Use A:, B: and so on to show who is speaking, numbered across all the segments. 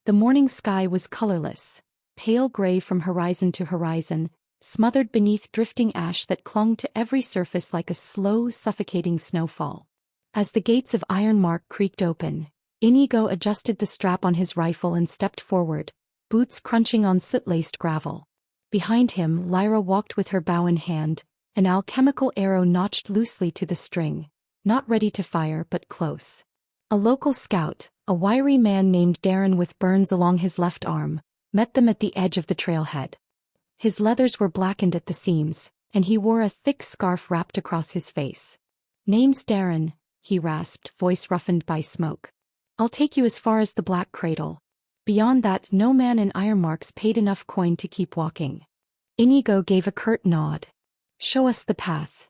A: The morning sky was colorless, pale gray from horizon to horizon, smothered beneath drifting ash that clung to every surface like a slow, suffocating snowfall. As the gates of Ironmark creaked open, Inigo adjusted the strap on his rifle and stepped forward, boots crunching on soot-laced gravel. Behind him, Lyra walked with her bow in hand, an alchemical arrow notched loosely to the string, not ready to fire but close. A local scout, a wiry man named Darren with burns along his left arm, met them at the edge of the trailhead. His leathers were blackened at the seams, and he wore a thick scarf wrapped across his face. "Name's Darren," he rasped, voice roughened by smoke. "I'll take you as far as the Black Cradle. Beyond that, no man in Ironmark's paid enough coin to keep walking." Inigo gave a curt nod. "Show us the path."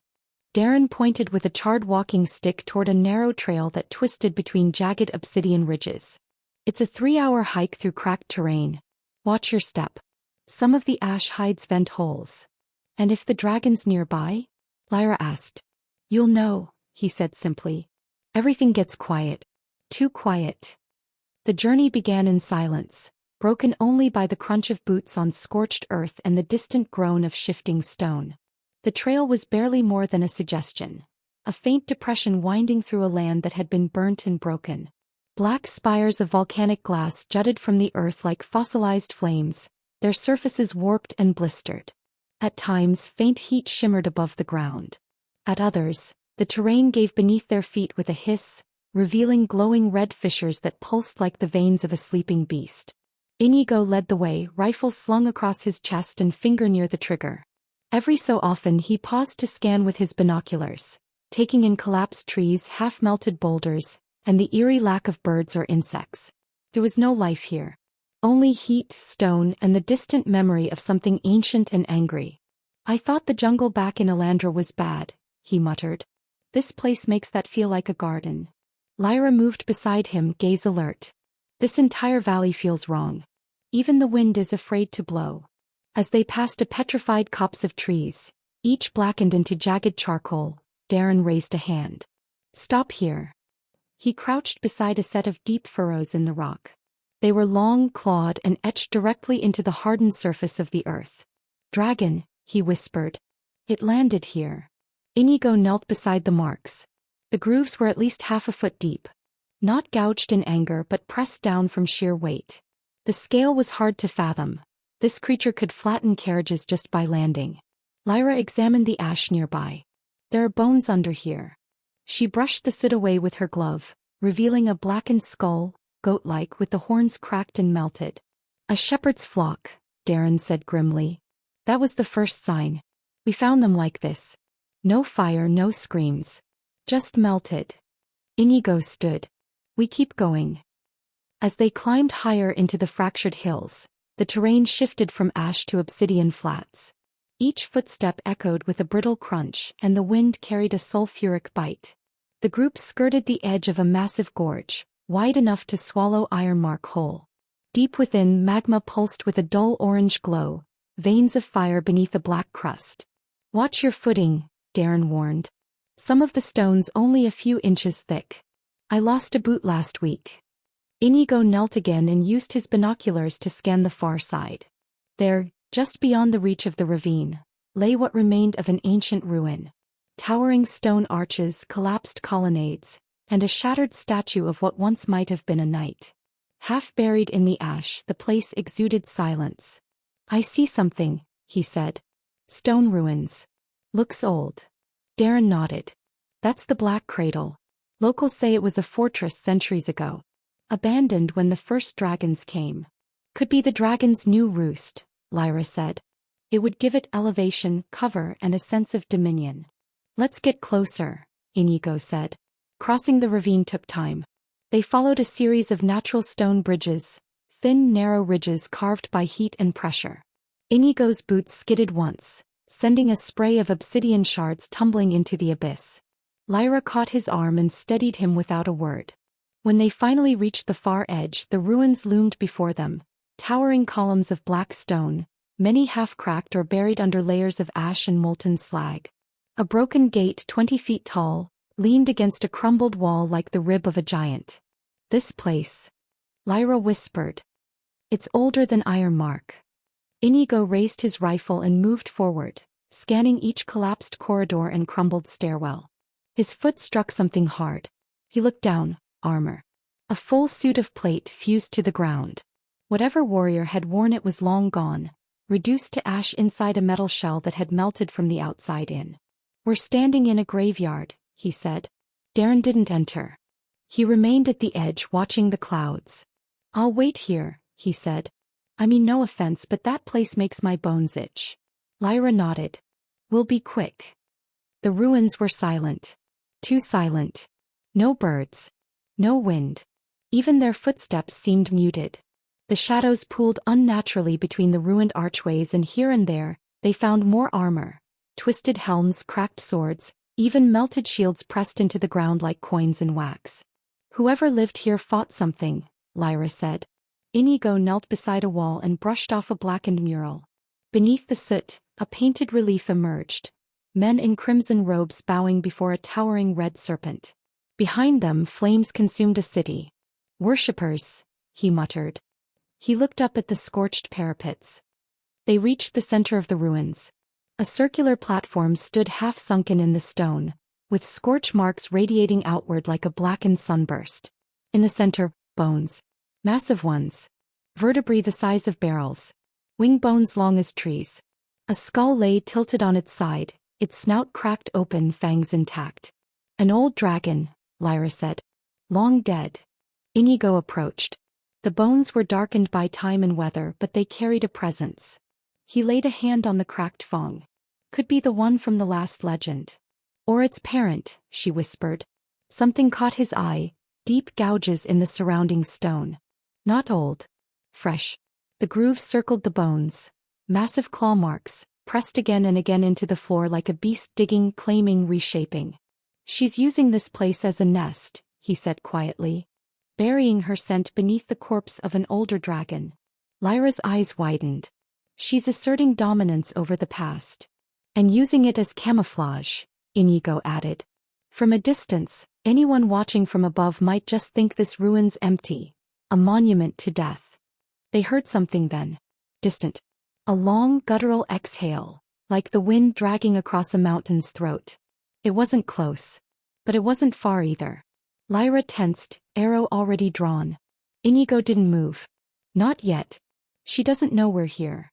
A: Darren pointed with a charred walking stick toward a narrow trail that twisted between jagged obsidian ridges. "It's a 3-hour hike through cracked terrain. Watch your step. Some of the ash hides vent holes." "And if the dragon's nearby?" Lyra asked. "You'll know," he said simply. "Everything gets quiet. Too quiet." The journey began in silence, broken only by the crunch of boots on scorched earth and the distant groan of shifting stone. The trail was barely more than a suggestion, a faint depression winding through a land that had been burnt and broken. Black spires of volcanic glass jutted from the earth like fossilized flames, their surfaces warped and blistered. At times, faint heat shimmered above the ground. At others, the terrain gave beneath their feet with a hiss, revealing glowing red fissures that pulsed like the veins of a sleeping beast. Inigo led the way, rifle slung across his chest and finger near the trigger. Every so often he paused to scan with his binoculars, taking in collapsed trees, half-melted boulders, and the eerie lack of birds or insects. There was no life here. Only heat, stone, and the distant memory of something ancient and angry. "I thought the jungle back in Elandra was bad," he muttered. "This place makes that feel like a garden." Lyra moved beside him, gaze alert. "This entire valley feels wrong. Even the wind is afraid to blow." As they passed a petrified copse of trees, each blackened into jagged charcoal, Darren raised a hand. "Stop here." He crouched beside a set of deep furrows in the rock. They were long, clawed, and etched directly into the hardened surface of the earth. "Dragon," he whispered. "It landed here." Inigo knelt beside the marks. The grooves were at least half a foot deep. Not gouged in anger but pressed down from sheer weight. The scale was hard to fathom. This creature could flatten carriages just by landing. Lyra examined the ash nearby. "There are bones under here." She brushed the soot away with her glove, revealing a blackened skull, goat-like with the horns cracked and melted. "A shepherd's flock," Darren said grimly. "That was the first sign. We found them like this. No fire, no screams. Just melted." Inigo stood. "We keep going." As they climbed higher into the fractured hills, the terrain shifted from ash to obsidian flats. Each footstep echoed with a brittle crunch, and the wind carried a sulfuric bite. The group skirted the edge of a massive gorge, wide enough to swallow Ironmark whole. Deep within, magma pulsed with a dull orange glow, veins of fire beneath a black crust. "Watch your footing," Darren warned. "Some of the stones only a few inches thick. I lost a boot last week." Inigo knelt again and used his binoculars to scan the far side. There, just beyond the reach of the ravine, lay what remained of an ancient ruin. Towering stone arches, collapsed colonnades, and a shattered statue of what once might have been a knight. Half buried in the ash, the place exuded silence. "I see something," he said. "Stone ruins. Looks old." Darren nodded. "That's the Black Cradle. Locals say it was a fortress centuries ago. Abandoned when the first dragons came." "Could be the dragon's new roost," Lyra said. "It would give it elevation, cover, and a sense of dominion." "Let's get closer," Inigo said. Crossing the ravine took time. They followed a series of natural stone bridges, thin, narrow ridges carved by heat and pressure. Inigo's boots skidded once, sending a spray of obsidian shards tumbling into the abyss. Lyra caught his arm and steadied him without a word. When they finally reached the far edge, the ruins loomed before them, towering columns of black stone, many half-cracked or buried under layers of ash and molten slag. A broken gate 20 feet tall leaned against a crumbled wall like the rib of a giant. "This place," Lyra whispered. It's older than Iron Mark. Inigo raised his rifle and moved forward, scanning each collapsed corridor and crumbled stairwell. His foot struck something hard. He looked down. Armor. A full suit of plate fused to the ground. Whatever warrior had worn it was long gone, reduced to ash inside a metal shell that had melted from the outside in. "We're standing in a graveyard," he said. Darren didn't enter. He remained at the edge watching the clouds. "I'll wait here," he said. "I mean, no offense, but that place makes my bones itch." Lyra nodded. "We'll be quick." The ruins were silent. Too silent. No birds. No wind. Even their footsteps seemed muted. The shadows pooled unnaturally between the ruined archways, and here and there, they found more armor. Twisted helms, cracked swords, even melted shields pressed into the ground like coins in wax. "Whoever lived here fought something," Lyra said. Inigo knelt beside a wall and brushed off a blackened mural. Beneath the soot, a painted relief emerged. Men in crimson robes bowing before a towering red serpent. Behind them, flames consumed a city. "Worshippers," he muttered. He looked up at the scorched parapets. They reached the center of the ruins. A circular platform stood half-sunken in the stone, with scorch marks radiating outward like a blackened sunburst. In the center, bones. Massive ones. Vertebrae the size of barrels. Wing bones long as trees. A skull lay tilted on its side, its snout cracked open, fangs intact. "An old dragon," Lyra said. "Long dead." Inigo approached. The bones were darkened by time and weather, but they carried a presence. He laid a hand on the cracked fong. "Could be the one from the last legend. Or its parent," she whispered. Something caught his eye, deep gouges in the surrounding stone. Not old. Fresh. The grooves circled the bones. Massive claw marks, pressed again and again into the floor like a beast digging, claiming, reshaping. "She's using this place as a nest," he said quietly. "Burying her scent beneath the corpse of an older dragon." Lyra's eyes widened. "She's asserting dominance over the past. And using it as camouflage," Inigo added. "From a distance, anyone watching from above might just think this ruin's empty. A monument to death." They heard something then. Distant. A long, guttural exhale, like the wind dragging across a mountain's throat. It wasn't close. But it wasn't far either. Lyra tensed, arrow already drawn. Inigo didn't move. "Not yet. She doesn't know we're here."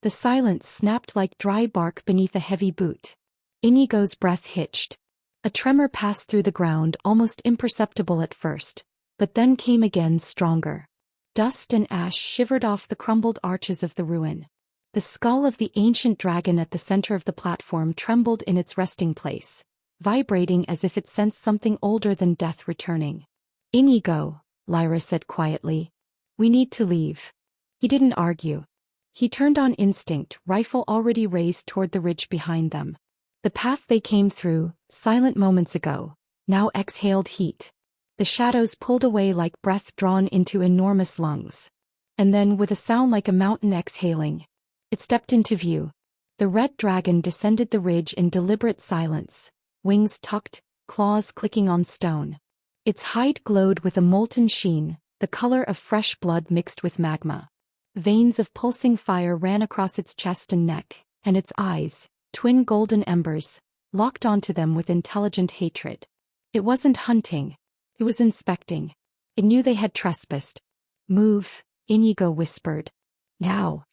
A: The silence snapped like dry bark beneath a heavy boot. Inigo's breath hitched. A tremor passed through the ground, almost imperceptible at first, but then came again, stronger. Dust and ash shivered off the crumbled arches of the ruin. The skull of the ancient dragon at the center of the platform trembled in its resting place, vibrating as if it sensed something older than death returning. "Inigo," Lyra said quietly. "We need to leave." He didn't argue. He turned on instinct, rifle already raised toward the ridge behind them. The path they came through, silent moments ago, now exhaled heat. The shadows pulled away like breath drawn into enormous lungs. And then, with a sound like a mountain exhaling, it stepped into view. The red dragon descended the ridge in deliberate silence, wings tucked, claws clicking on stone. Its hide glowed with a molten sheen, the color of fresh blood mixed with magma. Veins of pulsing fire ran across its chest and neck, and its eyes, twin golden embers, locked onto them with intelligent hatred. It wasn't hunting. It was inspecting. It knew they had trespassed. "Move," Inigo whispered. "Now."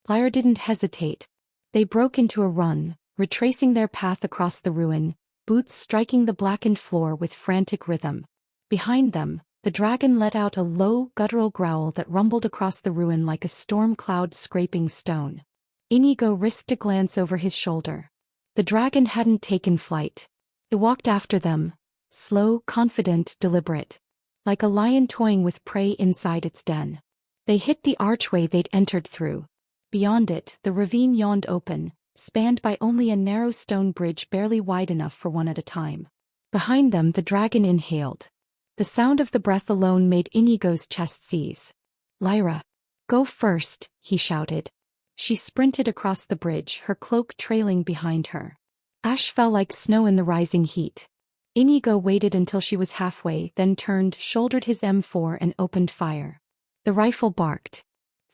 A: Lyra didn't hesitate. They broke into a run, retracing their path across the ruin, boots striking the blackened floor with frantic rhythm. Behind them, the dragon let out a low, guttural growl that rumbled across the ruin like a storm cloud scraping stone. Inigo risked a glance over his shoulder. The dragon hadn't taken flight. It walked after them, slow, confident, deliberate, like a lion toying with prey inside its den. They hit the archway they'd entered through. Beyond it, the ravine yawned open, spanned by only a narrow stone bridge barely wide enough for one at a time. Behind them, the dragon inhaled. The sound of the breath alone made Inigo's chest seize. "Lyra, go first," he shouted. She sprinted across the bridge, her cloak trailing behind her. Ash fell like snow in the rising heat. Inigo waited until she was halfway, then turned, shouldered his M4 and opened fire. The rifle barked.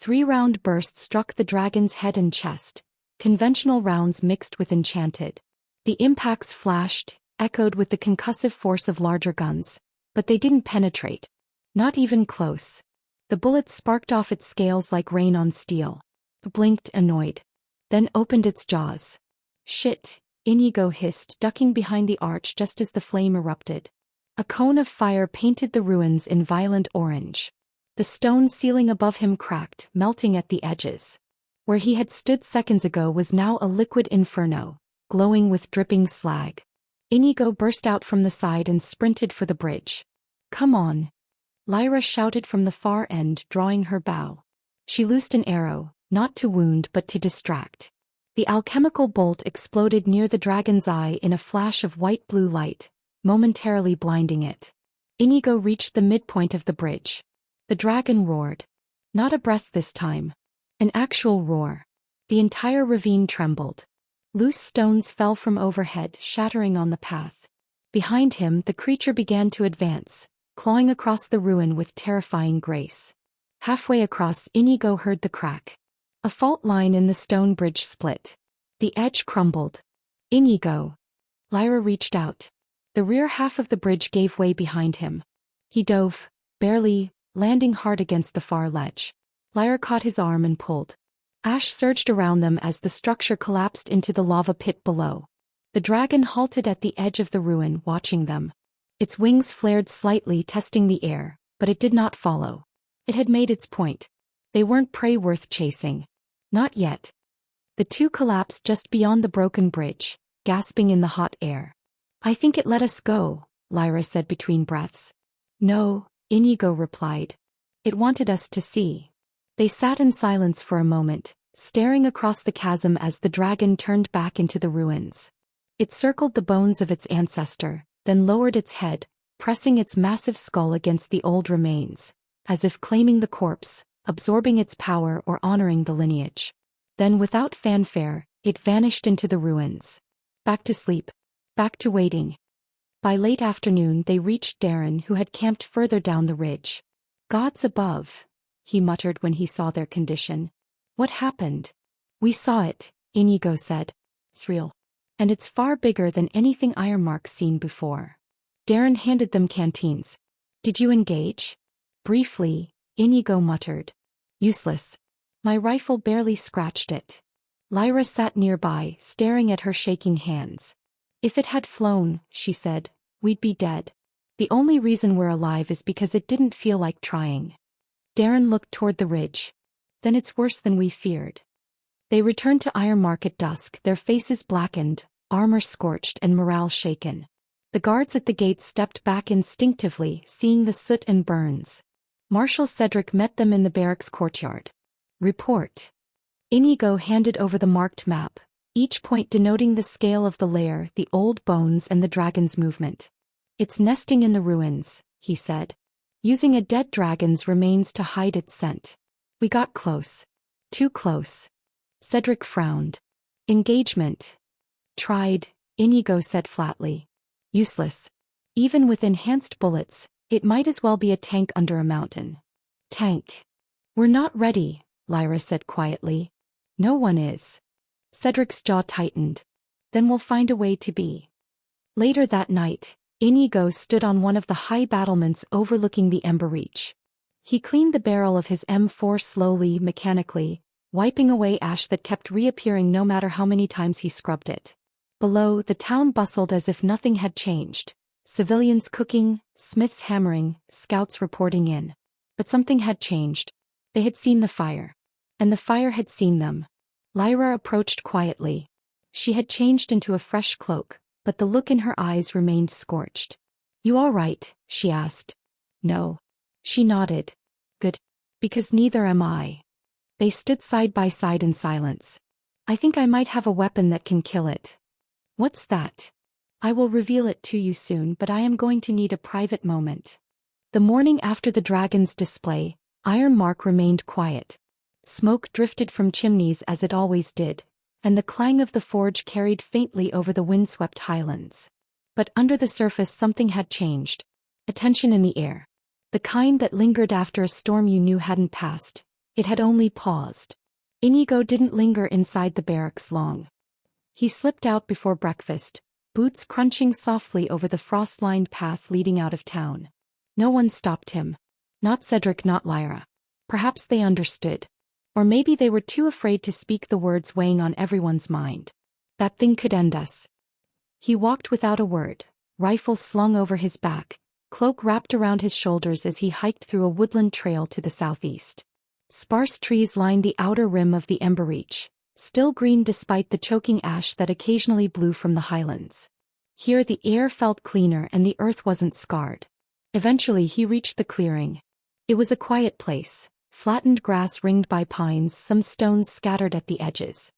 A: 3 round bursts struck the dragon's head and chest, conventional rounds mixed with enchanted. The impacts flashed, echoed with the concussive force of larger guns, but they didn't penetrate. Not even close. The bullets sparked off its scales like rain on steel. It blinked, annoyed. Then opened its jaws. Shit, Inigo hissed, ducking behind the arch just as the flame erupted. A cone of fire painted the ruins in violent orange. The stone ceiling above him cracked, melting at the edges. Where he had stood seconds ago was now a liquid inferno, glowing with dripping slag. Inigo burst out from the side and sprinted for the bridge. Come on. Lyra shouted from the far end, drawing her bow. She loosed an arrow, not to wound but to distract. The alchemical bolt exploded near the dragon's eye in a flash of white-blue light, momentarily blinding it. Inigo reached the midpoint of the bridge. The dragon roared. Not a breath this time. An actual roar. The entire ravine trembled. Loose stones fell from overhead, shattering on the path. Behind him, the creature began to advance, clawing across the ruin with terrifying grace. Halfway across, Inigo heard the crack. A fault line in the stone bridge split. The edge crumbled. Inigo. Lyra reached out. The rear half of the bridge gave way behind him. He dove, barely, landing hard against the far ledge. Lyra caught his arm and pulled. Ash surged around them as the structure collapsed into the lava pit below. The dragon halted at the edge of the ruin, watching them. Its wings flared slightly, testing the air, but it did not follow. It had made its point. They weren't prey worth chasing. Not yet. The two collapsed just beyond the broken bridge, gasping in the hot air. I think it let us go, Lyra said between breaths. No, Inigo replied. It wanted us to see. They sat in silence for a moment, staring across the chasm as the dragon turned back into the ruins. It circled the bones of its ancestor, then lowered its head, pressing its massive skull against the old remains, as if claiming the corpse, absorbing its power or honoring the lineage. Then without fanfare, it vanished into the ruins. Back to sleep. Back to waiting. By late afternoon they reached Darren, who had camped further down the ridge. Gods above, he muttered when he saw their condition. What happened? We saw it, Inigo said. It's real. And it's far bigger than anything Ironmark's seen before. Darren handed them canteens. Did you engage? Briefly, Inigo muttered. Useless. My rifle barely scratched it. Lyra sat nearby, staring at her shaking hands. If it had flown, she said, we'd be dead. The only reason we're alive is because it didn't feel like trying. Darren looked toward the ridge. Then it's worse than we feared. They returned to Ironmark at dusk, their faces blackened, armor scorched and morale shaken. The guards at the gates stepped back instinctively, seeing the soot and burns. Marshal Cedric met them in the barracks courtyard. Report. Inigo handed over the marked map, each point denoting the scale of the lair, the old bones and the dragon's movement. It's nesting in the ruins, he said, using a dead dragon's remains to hide its scent. We got close. Too close. Cedric frowned. Engagement. Tried, Inigo said flatly. Useless. Even with enhanced bullets, it might as well be a tank under a mountain. Tank. We're not ready, Lyra said quietly. No one is. Cedric's jaw tightened. Then we'll find a way to be. Later that night, Inigo stood on one of the high battlements overlooking the Ember Reach. He cleaned the barrel of his M4 slowly, mechanically, wiping away ash that kept reappearing no matter how many times he scrubbed it. Below, the town bustled as if nothing had changed. Civilians cooking, smiths hammering, scouts reporting in. But something had changed. They had seen the fire. And the fire had seen them. Lyra approached quietly. She had changed into a fresh cloak, but the look in her eyes remained scorched. You all right? She asked. No. She nodded. Good. Because neither am I. They stood side by side in silence. I think I might have a weapon that can kill it. What's that? I will reveal it to you soon, but I am going to need a private moment. The morning after the dragon's display, Ironmark remained quiet. Smoke drifted from chimneys as it always did, and the clang of the forge carried faintly over the windswept highlands. But under the surface something had changed. A tension in the air. The kind that lingered after a storm you knew hadn't passed, It had only paused. Inigo didn't linger inside the barracks long. He slipped out before breakfast, boots crunching softly over the frost-lined path leading out of town. No one stopped him. Not Cedric, not Lyra. Perhaps they understood. Or maybe they were too afraid to speak the words weighing on everyone's mind. That thing could end us. He walked without a word, rifle slung over his back, cloak wrapped around his shoulders as he hiked through a woodland trail to the southeast. Sparse trees lined the outer rim of the Emberreach, still green despite the choking ash that occasionally blew from the highlands. Here the air felt cleaner and the earth wasn't scarred. Eventually he reached the clearing. It was a quiet place, flattened grass ringed by pines, some stones scattered at the edges.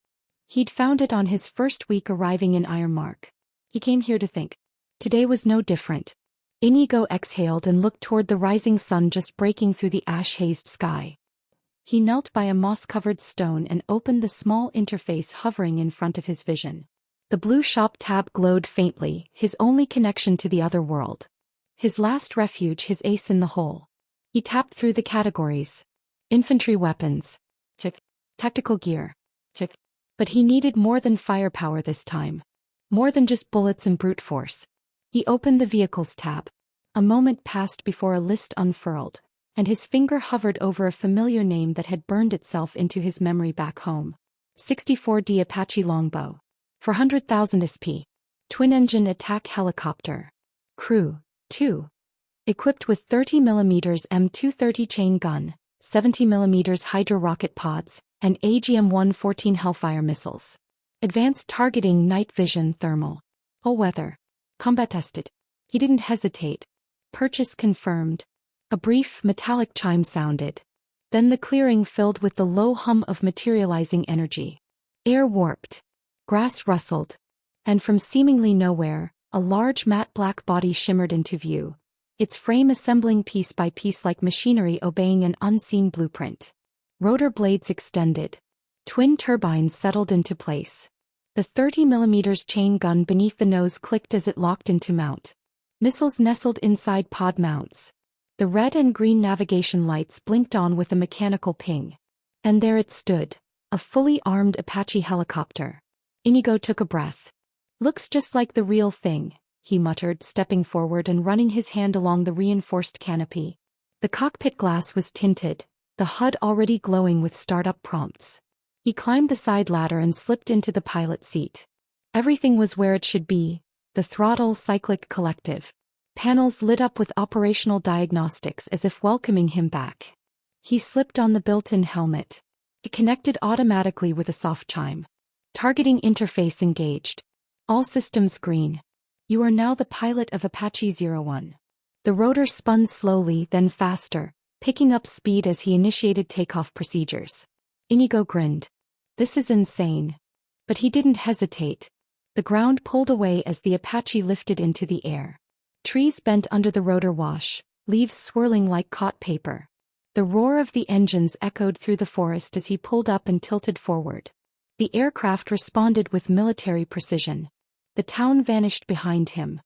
A: He'd found it on his first week arriving in Ironmark. He came here to think. Today was no different. Inigo exhaled and looked toward the rising sun just breaking through the ash-hazed sky. He knelt by a moss-covered stone and opened the small interface hovering in front of his vision. The blue shop tab glowed faintly, his only connection to the other world. His last refuge, his ace in the hole. He tapped through the categories. Infantry weapons. Check. Tactical gear. Check. But he needed more than firepower this time. More than just bullets and brute force. He opened the vehicles tab. A moment passed before a list unfurled, and his finger hovered over a familiar name that had burned itself into his memory back home. 64D Apache Longbow. 400,000 SP. Twin-engine attack helicopter. Crew, 2. Equipped with 30mm M230 chain gun, 70mm Hydra rocket pods, and AGM-114 Hellfire missiles. Advanced targeting, night vision, thermal. All weather. Combat tested. He didn't hesitate. Purchase confirmed. A brief, metallic chime sounded. Then the clearing filled with the low hum of materializing energy. Air warped. Grass rustled. And from seemingly nowhere, a large matte black body shimmered into view, its frame assembling piece by piece like machinery obeying an unseen blueprint. Rotor blades extended. Twin turbines settled into place. The 30mm chain gun beneath the nose clicked as it locked into mount. Missiles nestled inside pod mounts. The red and green navigation lights blinked on with a mechanical ping. And there it stood, a fully armed Apache helicopter. Inigo took a breath. Looks just like the real thing, he muttered, stepping forward and running his hand along the reinforced canopy. The cockpit glass was tinted, the HUD already glowing with startup prompts. He climbed the side ladder and slipped into the pilot seat. Everything was where it should be, the throttle, cyclic, collective. Panels lit up with operational diagnostics as if welcoming him back. He slipped on the built-in helmet. It connected automatically with a soft chime. Targeting interface engaged. All systems green. You are now the pilot of Apache 01. The rotor spun slowly, then faster, picking up speed as he initiated takeoff procedures. Inigo grinned. This is insane. But he didn't hesitate. The ground pulled away as the Apache lifted into the air. Trees bent under the rotor wash, leaves swirling like caught paper. The roar of the engines echoed through the forest as he pulled up and tilted forward. The aircraft responded with military precision. The town vanished behind him.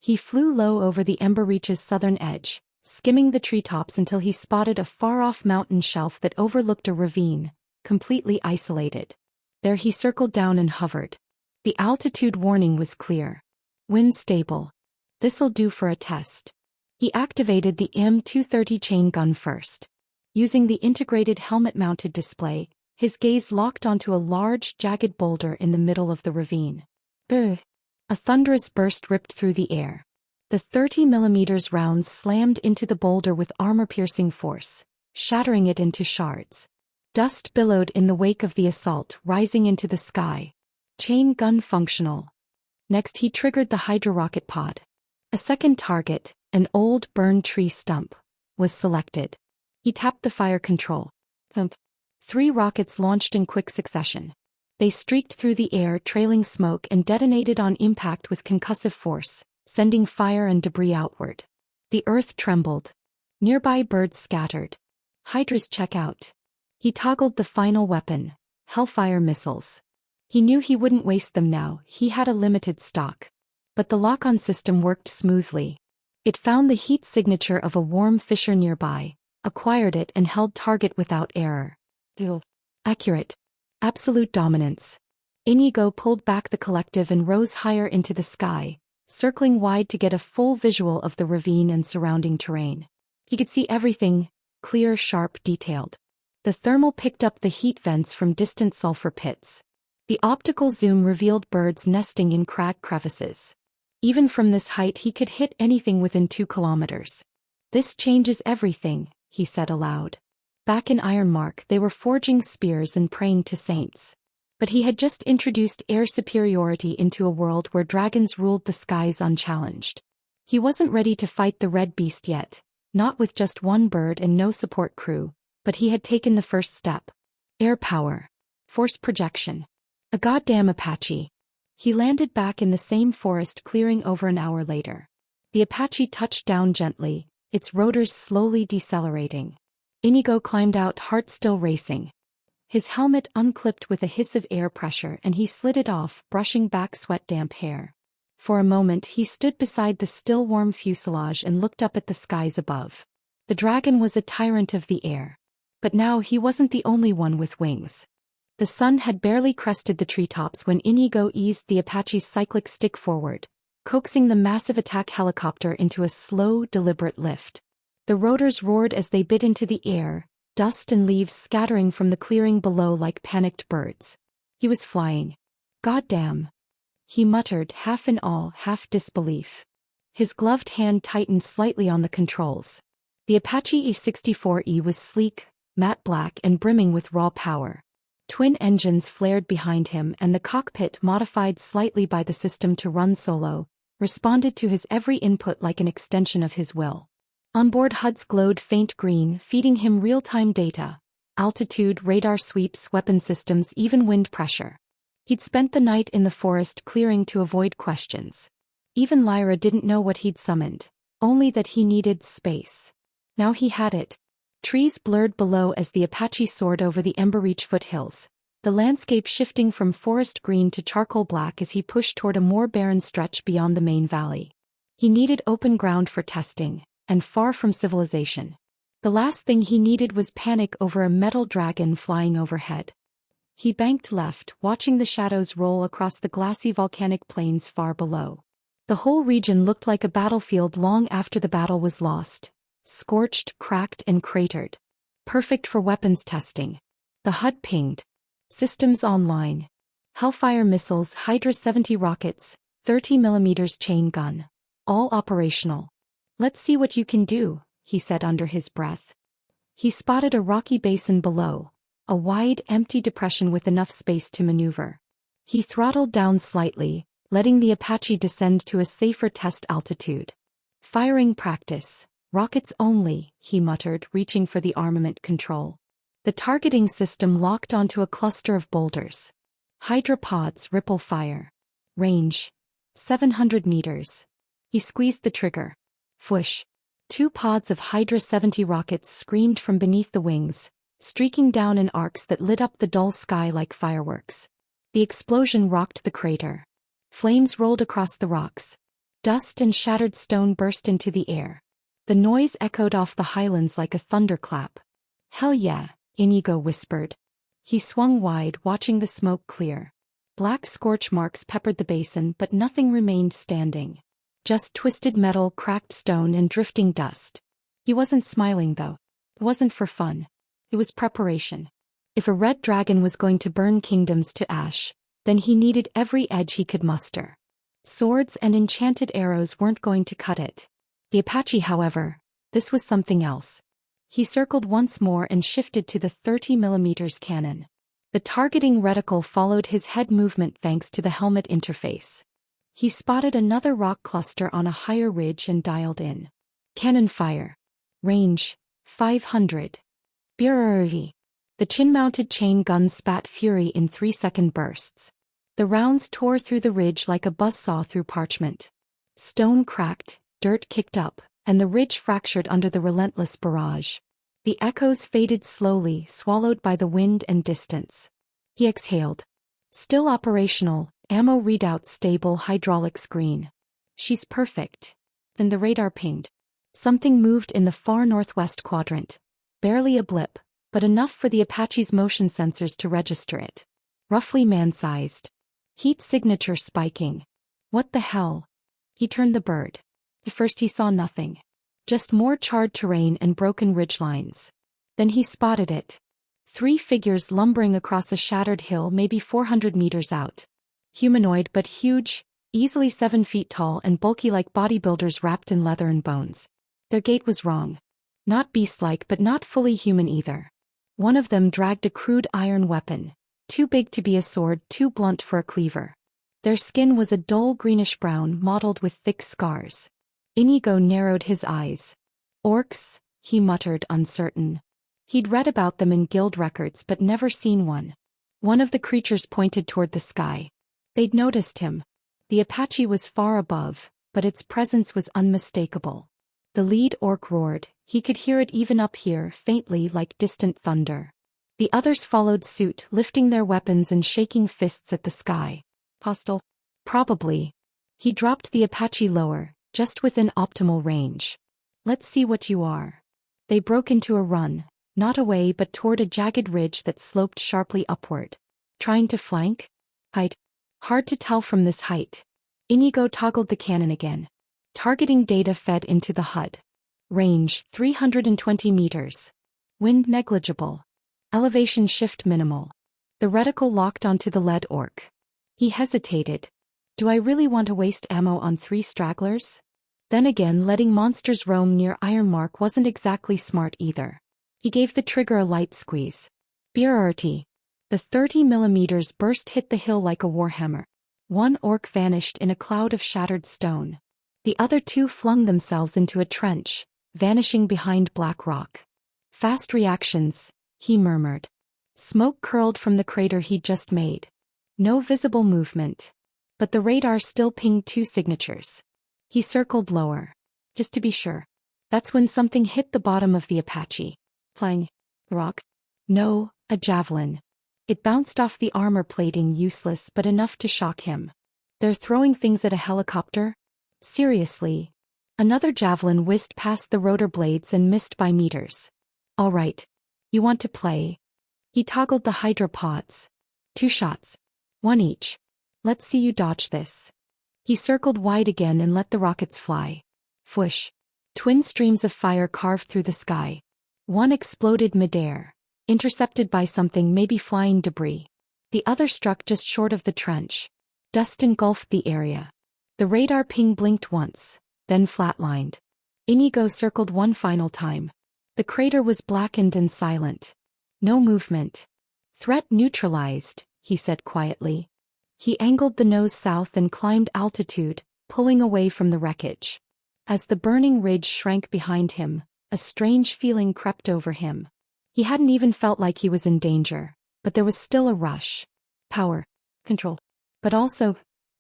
A: He flew low over the Emberreach's southern edge, skimming the treetops until he spotted a far-off mountain shelf that overlooked a ravine, completely isolated. There he circled down and hovered. The altitude warning was clear. Wind stable. This'll do for a test. He activated the M230 chain gun first. Using the integrated helmet-mounted display, his gaze locked onto a large, jagged boulder in the middle of the ravine. Brr! A thunderous burst ripped through the air. The 30mm rounds slammed into the boulder with armor-piercing force, shattering it into shards. Dust billowed in the wake of the assault, rising into the sky. Chain gun functional. Next he triggered the Hydra rocket pod. A second target, an old burned tree stump, was selected. He tapped the fire control. Thump. 3 rockets launched in quick succession. They streaked through the air, trailing smoke, and detonated on impact with concussive force, sending fire and debris outward. The earth trembled. Nearby birds scattered. Hydras check out. He toggled the final weapon, Hellfire missiles. He knew he wouldn't waste them now, he had a limited stock. But the lock-on system worked smoothly. It found the heat signature of a warm fissure nearby, acquired it and held target without error. Ew. Accurate. Absolute dominance. Inigo pulled back the collective and rose higher into the sky, circling wide to get a full visual of the ravine and surrounding terrain. He could see everything, clear, sharp, detailed. The thermal picked up the heat vents from distant sulfur pits. The optical zoom revealed birds nesting in crag crevices. Even from this height he could hit anything within 2 kilometers. This changes everything, he said aloud. Back in Ironmark they were forging spears and praying to saints. But he had just introduced air superiority into a world where dragons ruled the skies unchallenged. He wasn't ready to fight the red beast yet, not with just one bird and no support crew, but he had taken the first step. Air power. Force projection. A goddamn Apache. He landed back in the same forest clearing over an hour later. The Apache touched down gently, its rotors slowly decelerating. Inigo climbed out, heart still racing. His helmet unclipped with a hiss of air pressure and he slid it off, brushing back sweat-damp hair. For a moment he stood beside the still warm fuselage and looked up at the skies above. The dragon was a tyrant of the air. But now he wasn't the only one with wings. The sun had barely crested the treetops when Inigo eased the Apache's cyclic stick forward, coaxing the massive attack helicopter into a slow, deliberate lift. The rotors roared as they bit into the air, dust and leaves scattering from the clearing below like panicked birds. He was flying. Goddamn. He muttered, half in awe, half disbelief. His gloved hand tightened slightly on the controls. The Apache E-64E was sleek, matte black and brimming with raw power. Twin engines flared behind him and the cockpit, modified slightly by the system to run solo, responded to his every input like an extension of his will. Onboard HUDs glowed faint green, feeding him real-time data: altitude, radar sweeps, weapon systems, even wind pressure. He'd spent the night in the forest clearing to avoid questions. Even Lyra didn't know what he'd summoned, only that he needed space. Now he had it. Trees blurred below as the Apache soared over the Emberreach foothills, the landscape shifting from forest green to charcoal black as he pushed toward a more barren stretch beyond the main valley. He needed open ground for testing, and far from civilization. The last thing he needed was panic over a metal dragon flying overhead. He banked left, watching the shadows roll across the glassy volcanic plains far below. The whole region looked like a battlefield long after the battle was lost, scorched, cracked and cratered. Perfect for weapons testing. The HUD pinged. Systems online. Hellfire missiles, Hydra 70 rockets, 30mm chain gun. All operational. "Let's see what you can do," he said under his breath. He spotted a rocky basin below, a wide, empty depression with enough space to maneuver. He throttled down slightly, letting the Apache descend to a safer test altitude. "Firing practice. Rockets only," he muttered, reaching for the armament control. The targeting system locked onto a cluster of boulders. Hydra pods, ripple fire. Range: 700 meters. He squeezed the trigger. Fwoosh. 2 pods of Hydra 70 rockets screamed from beneath the wings, streaking down in arcs that lit up the dull sky like fireworks. The explosion rocked the crater. Flames rolled across the rocks. Dust and shattered stone burst into the air. The noise echoed off the highlands like a thunderclap. "Hell yeah," Inigo whispered. He swung wide, watching the smoke clear. Black scorch marks peppered the basin, but nothing remained standing. Just twisted metal, cracked stone and drifting dust. He wasn't smiling though. It wasn't for fun. It was preparation. If a red dragon was going to burn kingdoms to ash, then he needed every edge he could muster. Swords and enchanted arrows weren't going to cut it. The Apache, however, this was something else. He circled once more and shifted to the 30mm cannon. The targeting reticle followed his head movement thanks to the helmet interface. He spotted another rock cluster on a higher ridge and dialed in. Cannon fire. Range: 500. Brrrr. The chin-mounted chain gun spat fury in 3-second bursts. The rounds tore through the ridge like a buzzsaw through parchment. Stone cracked, dirt kicked up, and the ridge fractured under the relentless barrage. The echoes faded slowly, swallowed by the wind and distance. He exhaled. Still operational, ammo readout stable, hydraulics green. "She's perfect." Then the radar pinged. Something moved in the far northwest quadrant, Barely a blip, but enough for the Apache's motion sensors to register it. Roughly man-sized. Heat signature spiking. What the hell? He turned the bird. At first he saw nothing. Just more charred terrain and broken ridgelines. Then he spotted it. 3 figures lumbering across a shattered hill maybe 400 meters out. Humanoid but huge, easily 7 feet tall and bulky like bodybuilders wrapped in leather and bones. Their gait was wrong. Not beast-like but not fully human either. One of them dragged a crude iron weapon, too big to be a sword, too blunt for a cleaver. Their skin was a dull greenish-brown mottled with thick scars. Inigo narrowed his eyes. Orcs, he muttered, uncertain. He'd read about them in guild records but never seen one. One of the creatures pointed toward the sky. They'd noticed him. The Apache was far above, but its presence was unmistakable. The lead orc roared. He could hear it even up here, faintly like distant thunder. The others followed suit, lifting their weapons and shaking fists at the sky. Hostile? Probably. He dropped the Apache lower, just within optimal range. Let's see what you are. They broke into a run, not away but toward a jagged ridge that sloped sharply upward. Trying to flank? Height? Hard to tell from this height. Inigo toggled the cannon again. Targeting data fed into the HUD. Range, 320 meters. Wind negligible. Elevation shift minimal. The reticle locked onto the lead orc. He hesitated. Do I really want to waste ammo on 3 stragglers? Then again, letting monsters roam near Ironmark wasn't exactly smart either. He gave the trigger a light squeeze. BRRT. The 30mm burst hit the hill like a warhammer. One orc vanished in a cloud of shattered stone. The other 2 flung themselves into a trench, vanishing behind black rock. Fast reactions, he murmured. Smoke curled from the crater he'd just made. No visible movement. But the radar still pinged 2 signatures. He circled lower. Just to be sure. That's when something hit the bottom of the Apache. Flying. Rock? No, a javelin. It bounced off the armor plating, useless but enough to shock him. They're throwing things at a helicopter? Seriously. Another javelin whizzed past the rotor blades and missed by meters. All right. You want to play? He toggled the hydropods. 2 shots. 1 each. Let's see you dodge this. He circled wide again and let the rockets fly. Fwoosh. Twin streams of fire carved through the sky. One exploded midair, intercepted by something, maybe flying debris. The other struck just short of the trench. Dust engulfed the area. The radar ping blinked once, then flatlined. Inigo circled one final time. The crater was blackened and silent. No movement. Threat neutralized, he said quietly. He angled the nose south and climbed altitude, pulling away from the wreckage. As the burning ridge shrank behind him, a strange feeling crept over him. He hadn't even felt like he was in danger, but there was still a rush. Power. Control. But also,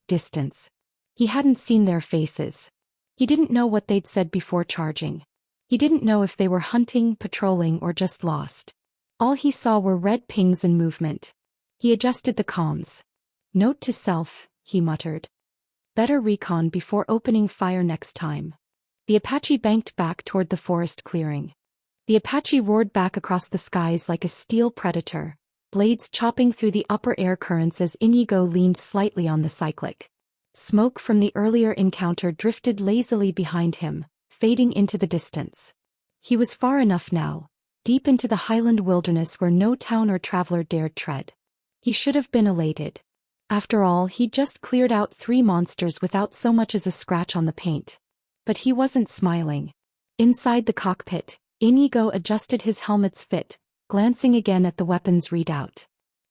A: distance. He hadn't seen their faces. He didn't know what they'd said before charging. He didn't know if they were hunting, patrolling, or just lost. All he saw were red pings and movement. He adjusted the comms. Note to self, he muttered. Better recon before opening fire next time. The Apache banked back toward the forest clearing. The Apache roared back across the skies like a steel predator, blades chopping through the upper air currents as Inigo leaned slightly on the cyclic. Smoke from the earlier encounter drifted lazily behind him, fading into the distance. He was far enough now, deep into the highland wilderness where no town or traveler dared tread. He should have been elated. After all, he'd just cleared out 3 monsters without so much as a scratch on the paint. But he wasn't smiling. Inside the cockpit, Inigo adjusted his helmet's fit, glancing again at the weapon's readout.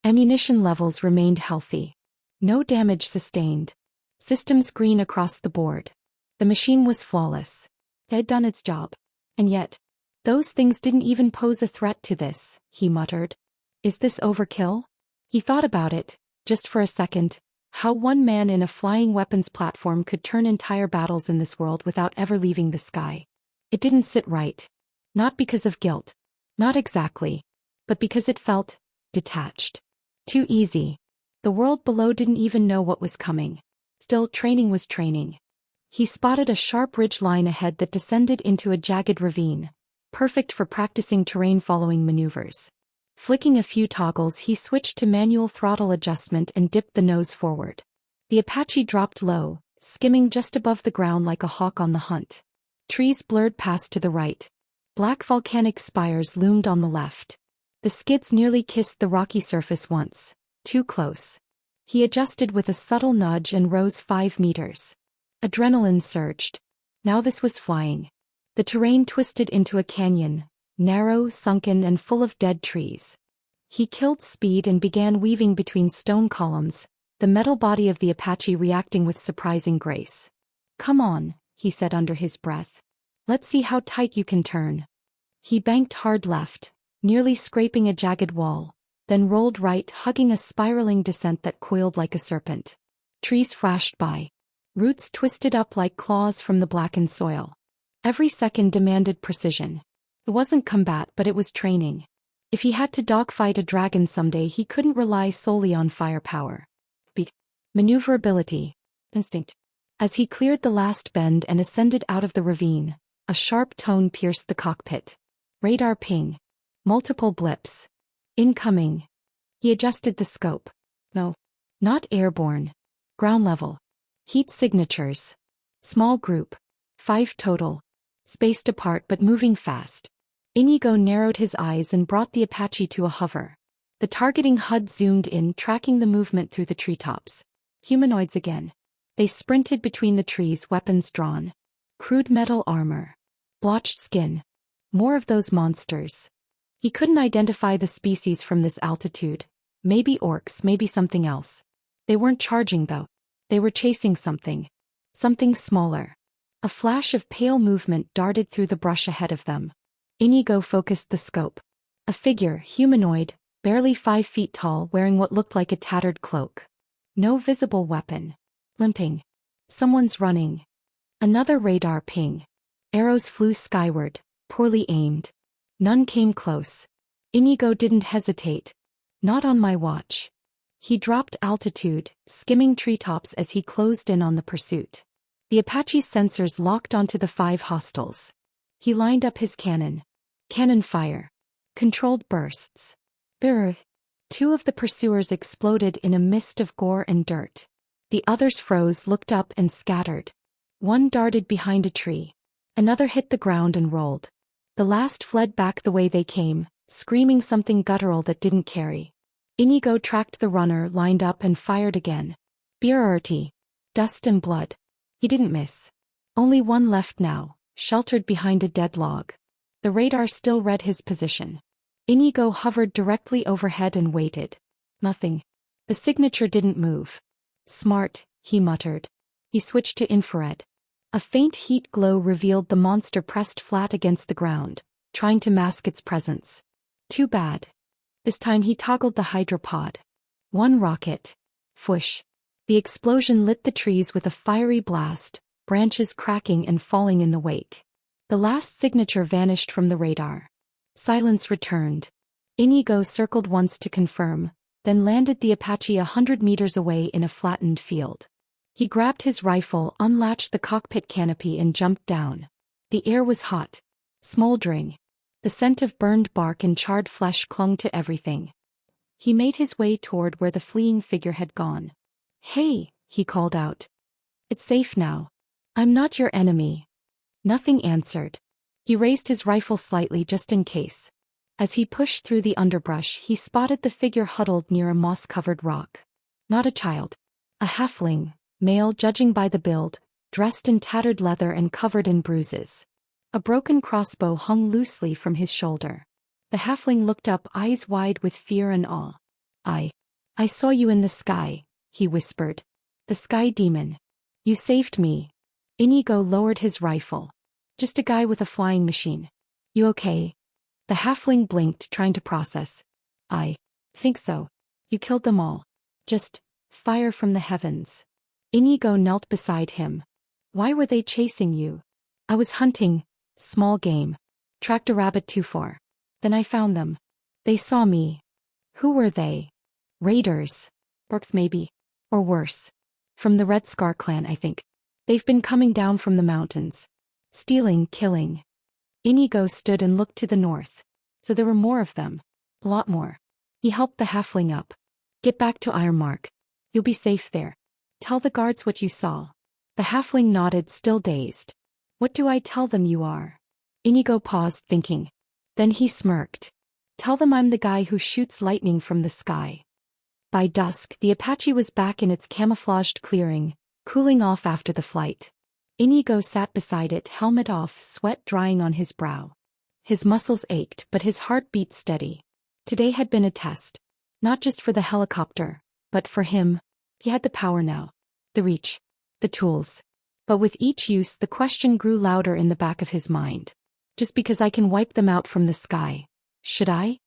A: Ammunition levels remained healthy. No damage sustained. Systems green across the board. The machine was flawless. It had done its job. And yet, those things didn't even pose a threat to this, he muttered. Is this overkill? He thought about it, just for a second, how one man in a flying weapons platform could turn entire battles in this world without ever leaving the sky. It didn't sit right. Not because of guilt. Not exactly. But because it felt detached. Too easy. The world below didn't even know what was coming. Still, training was training. He spotted a sharp ridge line ahead that descended into a jagged ravine, perfect for practicing terrain-following maneuvers. Flicking a few toggles, he switched to manual throttle adjustment and dipped the nose forward. The Apache dropped low, skimming just above the ground like a hawk on the hunt. Trees blurred past to the right. Black volcanic spires loomed on the left. The skids nearly kissed the rocky surface once. Too close. He adjusted with a subtle nudge and rose 5 meters. Adrenaline surged. Now this was flying. The terrain twisted into a canyon, narrow, sunken, and full of dead trees. He killed speed and began weaving between stone columns, the metal body of the Apache reacting with surprising grace. "Come on," he said under his breath. "Let's see how tight you can turn." He banked hard left, nearly scraping a jagged wall, then rolled right, hugging a spiraling descent that coiled like a serpent. Trees flashed by. Roots twisted up like claws from the blackened soil. Every second demanded precision. It wasn't combat, but it was training. If he had to dogfight a dragon someday, he couldn't rely solely on firepower. Maneuverability. Instinct. As he cleared the last bend and ascended out of the ravine, a sharp tone pierced the cockpit. Radar ping. Multiple blips. Incoming. He adjusted the scope. No. Not airborne. Ground level. Heat signatures. Small group. 5 total. Spaced apart but moving fast. Inigo narrowed his eyes and brought the Apache to a hover. The targeting HUD zoomed in, tracking the movement through the treetops. Humanoids again. They sprinted between the trees, weapons drawn. Crude metal armor. Blotched skin. More of those monsters. He couldn't identify the species from this altitude. Maybe orcs, maybe something else. They weren't charging though. They were chasing something. Something smaller. A flash of pale movement darted through the brush ahead of them. Inigo focused the scope. A figure, humanoid, barely 5 feet tall, wearing what looked like a tattered cloak. No visible weapon. Limping. Someone's running. Another radar ping. Arrows flew skyward, poorly aimed. None came close. Inigo didn't hesitate. Not on my watch. He dropped altitude, skimming treetops as he closed in on the pursuit. The Apache's sensors locked onto the 5 hostiles. He lined up his cannon. Cannon fire. Controlled bursts. Brrr. 2 of the pursuers exploded in a mist of gore and dirt. The others froze, looked up, and scattered. One darted behind a tree. Another hit the ground and rolled. The last fled back the way they came, screaming something guttural that didn't carry. Inigo tracked the runner, lined up, and fired again. Brrrt. Dust and blood. He didn't miss. Only one left now, sheltered behind a dead log. The radar still read his position. Inigo hovered directly overhead and waited. Nothing. The signature didn't move. Smart, he muttered. He switched to infrared. A faint heat glow revealed the monster pressed flat against the ground, trying to mask its presence. Too bad. This time he toggled the hydropod. 1 rocket. Fwoosh. The explosion lit the trees with a fiery blast, branches cracking and falling in the wake. The last signature vanished from the radar. Silence returned. Inigo circled once to confirm, then landed the Apache 100 meters away in a flattened field. He grabbed his rifle, unlatched the cockpit canopy, and jumped down. The air was hot. Smoldering. The scent of burned bark and charred flesh clung to everything. He made his way toward where the fleeing figure had gone. "Hey," he called out. "It's safe now. I'm not your enemy." Nothing answered. He raised his rifle slightly just in case. As he pushed through the underbrush, he spotted the figure huddled near a moss-covered rock. Not a child. A halfling, male judging by the build, dressed in tattered leather and covered in bruises. A broken crossbow hung loosely from his shoulder. The halfling looked up, eyes wide with fear and awe. I saw you in the sky," he whispered. "The sky demon. You saved me." Inigo lowered his rifle. "Just a guy with a flying machine. You okay?" The halfling blinked, trying to process. "I think so. You killed them all. Just fire from the heavens." Inigo knelt beside him. "Why were they chasing you?" "I was hunting. Small game. Tracked a rabbit too far. Then I found them. They saw me." "Who were they?" "Raiders. Orcs maybe. Or worse. From the Red Scar clan, I think. They've been coming down from the mountains. Stealing, killing." Inigo stood and looked to the north. So there were more of them. A lot more. He helped the halfling up. Get back to Ironmark. You'll be safe there. Tell the guards what you saw. The halfling nodded, still dazed. What do I tell them you are? Inigo paused, thinking. Then he smirked. Tell them I'm the guy who shoots lightning from the sky. By dusk, the Apache was back in its camouflaged clearing, cooling off after the flight. Inigo sat beside it, helmet off, sweat drying on his brow. His muscles ached, but his heart beat steady. Today had been a test. Not just for the helicopter, but for him. He had the power now. The reach. The tools. But with each use, the question grew louder in the back of his mind. Just because I can wipe them out from the sky, should I?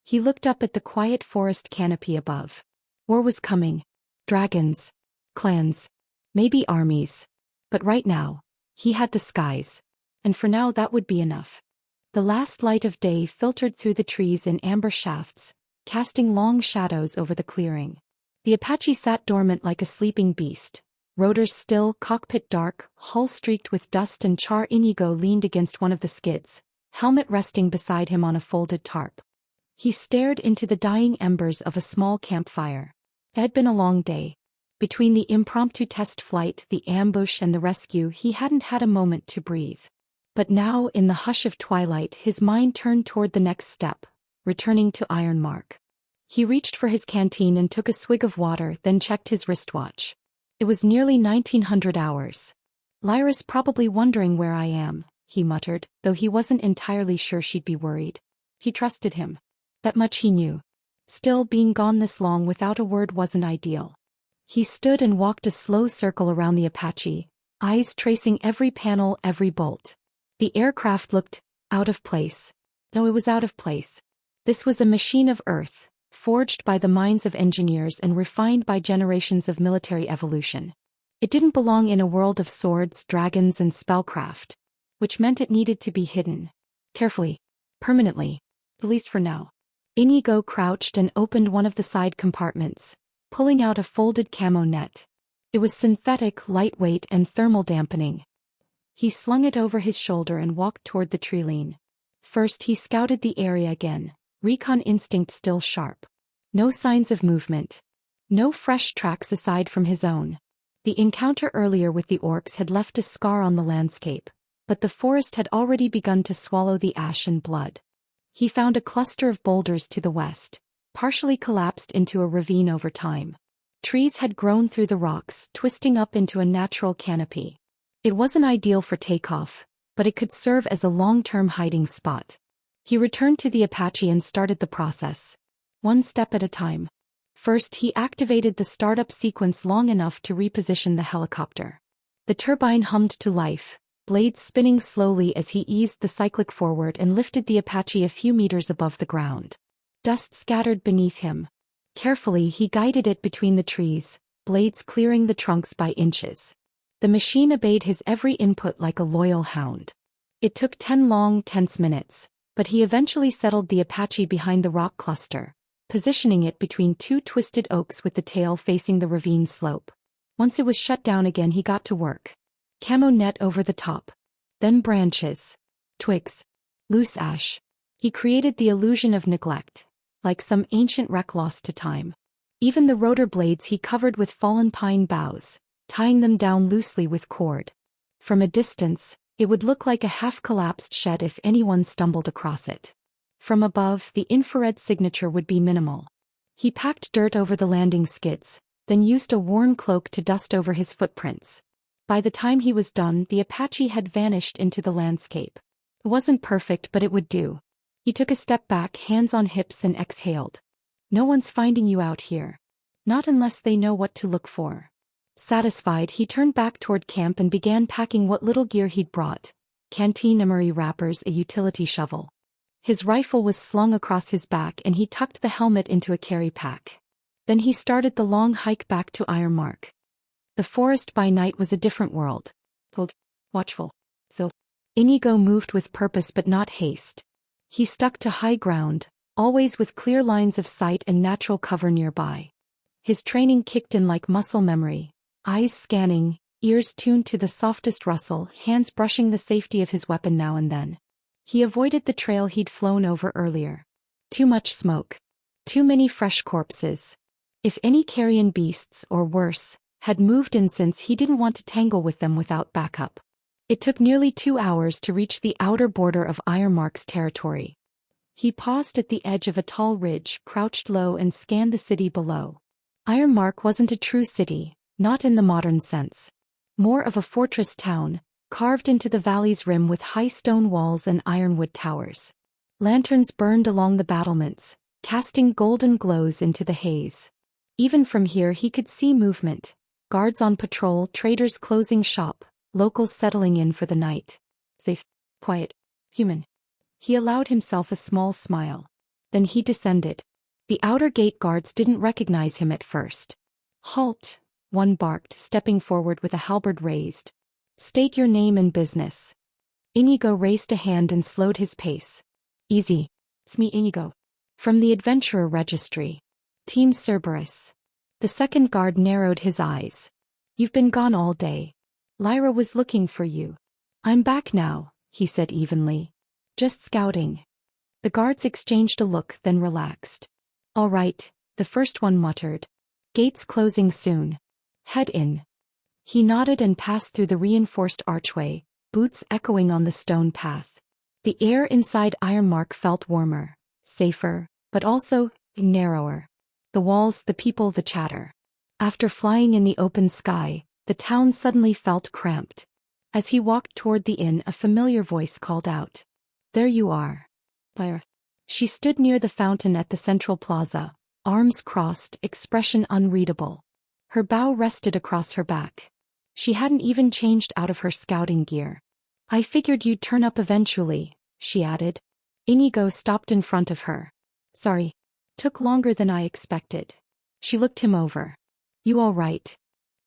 A: He looked up at the quiet forest canopy above. War was coming. Dragons. Clans. Maybe armies. But right now, he had the skies. And for now that would be enough. The last light of day filtered through the trees in amber shafts, casting long shadows over the clearing. The Apache sat dormant like a sleeping beast. Rotors still, cockpit dark, hull streaked with dust and char. Inigo leaned against one of the skids, helmet resting beside him on a folded tarp. He stared into the dying embers of a small campfire. It had been a long day. Between the impromptu test flight, the ambush and the rescue, he hadn't had a moment to breathe. But now, in the hush of twilight, his mind turned toward the next step, returning to Ironmark. He reached for his canteen and took a swig of water, then checked his wristwatch. It was nearly 1900 hours. Lyra's probably wondering where I am, he muttered, though he wasn't entirely sure she'd be worried. He trusted him. That much he knew. Still, being gone this long without a word wasn't ideal. He stood and walked a slow circle around the Apache, eyes tracing every panel, every bolt. The aircraft looked out of place. No, it was out of place. This was a machine of Earth, forged by the minds of engineers and refined by generations of military evolution. It didn't belong in a world of swords, dragons, and spellcraft, which meant it needed to be hidden. Carefully. Permanently. At least for now. Inigo crouched and opened one of the side compartments, pulling out a folded camo net. It was synthetic, lightweight, and thermal dampening. He slung it over his shoulder and walked toward the treeline. First he scouted the area again, recon instinct still sharp. No signs of movement. No fresh tracks aside from his own. The encounter earlier with the orcs had left a scar on the landscape, but the forest had already begun to swallow the ash and blood. He found a cluster of boulders to the west, partially collapsed into a ravine over time. Trees had grown through the rocks, twisting up into a natural canopy. It wasn't ideal for takeoff, but it could serve as a long-term hiding spot. He returned to the Apache and started the process. One step at a time. First, he activated the startup sequence long enough to reposition the helicopter. The turbine hummed to life, blades spinning slowly as he eased the cyclic forward and lifted the Apache a few meters above the ground. Dust scattered beneath him. Carefully, he guided it between the trees, blades clearing the trunks by inches. The machine obeyed his every input like a loyal hound. It took 10 long, tense minutes, but he eventually settled the Apache behind the rock cluster, positioning it between two twisted oaks with the tail facing the ravine slope. Once it was shut down again, he got to work. Camo net over the top. Then branches. Twigs. Loose ash. He created the illusion of neglect, like some ancient wreck lost to time. Even the rotor blades he covered with fallen pine boughs, tying them down loosely with cord. From a distance, it would look like a half-collapsed shed if anyone stumbled across it. From above, the infrared signature would be minimal. He packed dirt over the landing skids, then used a worn cloak to dust over his footprints. By the time he was done, the Apache had vanished into the landscape. It wasn't perfect, but it would do. He took a step back, hands on hips, and exhaled. No one's finding you out here. Not unless they know what to look for. Satisfied, he turned back toward camp and began packing what little gear he'd brought. Canteen, emery wrappers, a utility shovel. His rifle was slung across his back and he tucked the helmet into a carry pack. Then he started the long hike back to Ironmark. The forest by night was a different world. Watchful. So, Inigo moved with purpose but not haste. He stuck to high ground, always with clear lines of sight and natural cover nearby. His training kicked in like muscle memory, eyes scanning, ears tuned to the softest rustle, hands brushing the safety of his weapon now and then. He avoided the trail he'd flown over earlier. Too much smoke. Too many fresh corpses. If any carrion beasts, or worse, had moved in since he didn't want to tangle with them without backup. It took nearly 2 hours to reach the outer border of Ironmark's territory. He paused at the edge of a tall ridge, crouched low and scanned the city below. Ironmark wasn't a true city, not in the modern sense. More of a fortress town, carved into the valley's rim with high stone walls and ironwood towers. Lanterns burned along the battlements, casting golden glows into the haze. Even from here he could see movement. Guards on patrol, traders closing shop, locals settling in for the night. Safe, quiet, human. He allowed himself a small smile. Then he descended. The outer gate guards didn't recognize him at first. Halt, one barked, stepping forward with a halberd raised. State your name and business. Inigo raised a hand and slowed his pace. Easy. It's me, Inigo. From the Adventurer Registry. Team Cerberus. The second guard narrowed his eyes. You've been gone all day. Lyra was looking for you. I'm back now, he said evenly. Just scouting. The guards exchanged a look, then relaxed. All right, the first one muttered. Gates closing soon. Head in. He nodded and passed through the reinforced archway, boots echoing on the stone path. The air inside Ironmark felt warmer, safer, but also narrower. The walls, the people, the chatter. After flying in the open sky, the town suddenly felt cramped. As he walked toward the inn, a familiar voice called out. There you are. Lyra. She stood near the fountain at the central plaza, arms crossed, expression unreadable. Her bow rested across her back. She hadn't even changed out of her scouting gear. I figured you'd turn up eventually, she added. Inigo stopped in front of her. Sorry. Took longer than I expected. She looked him over. You all right?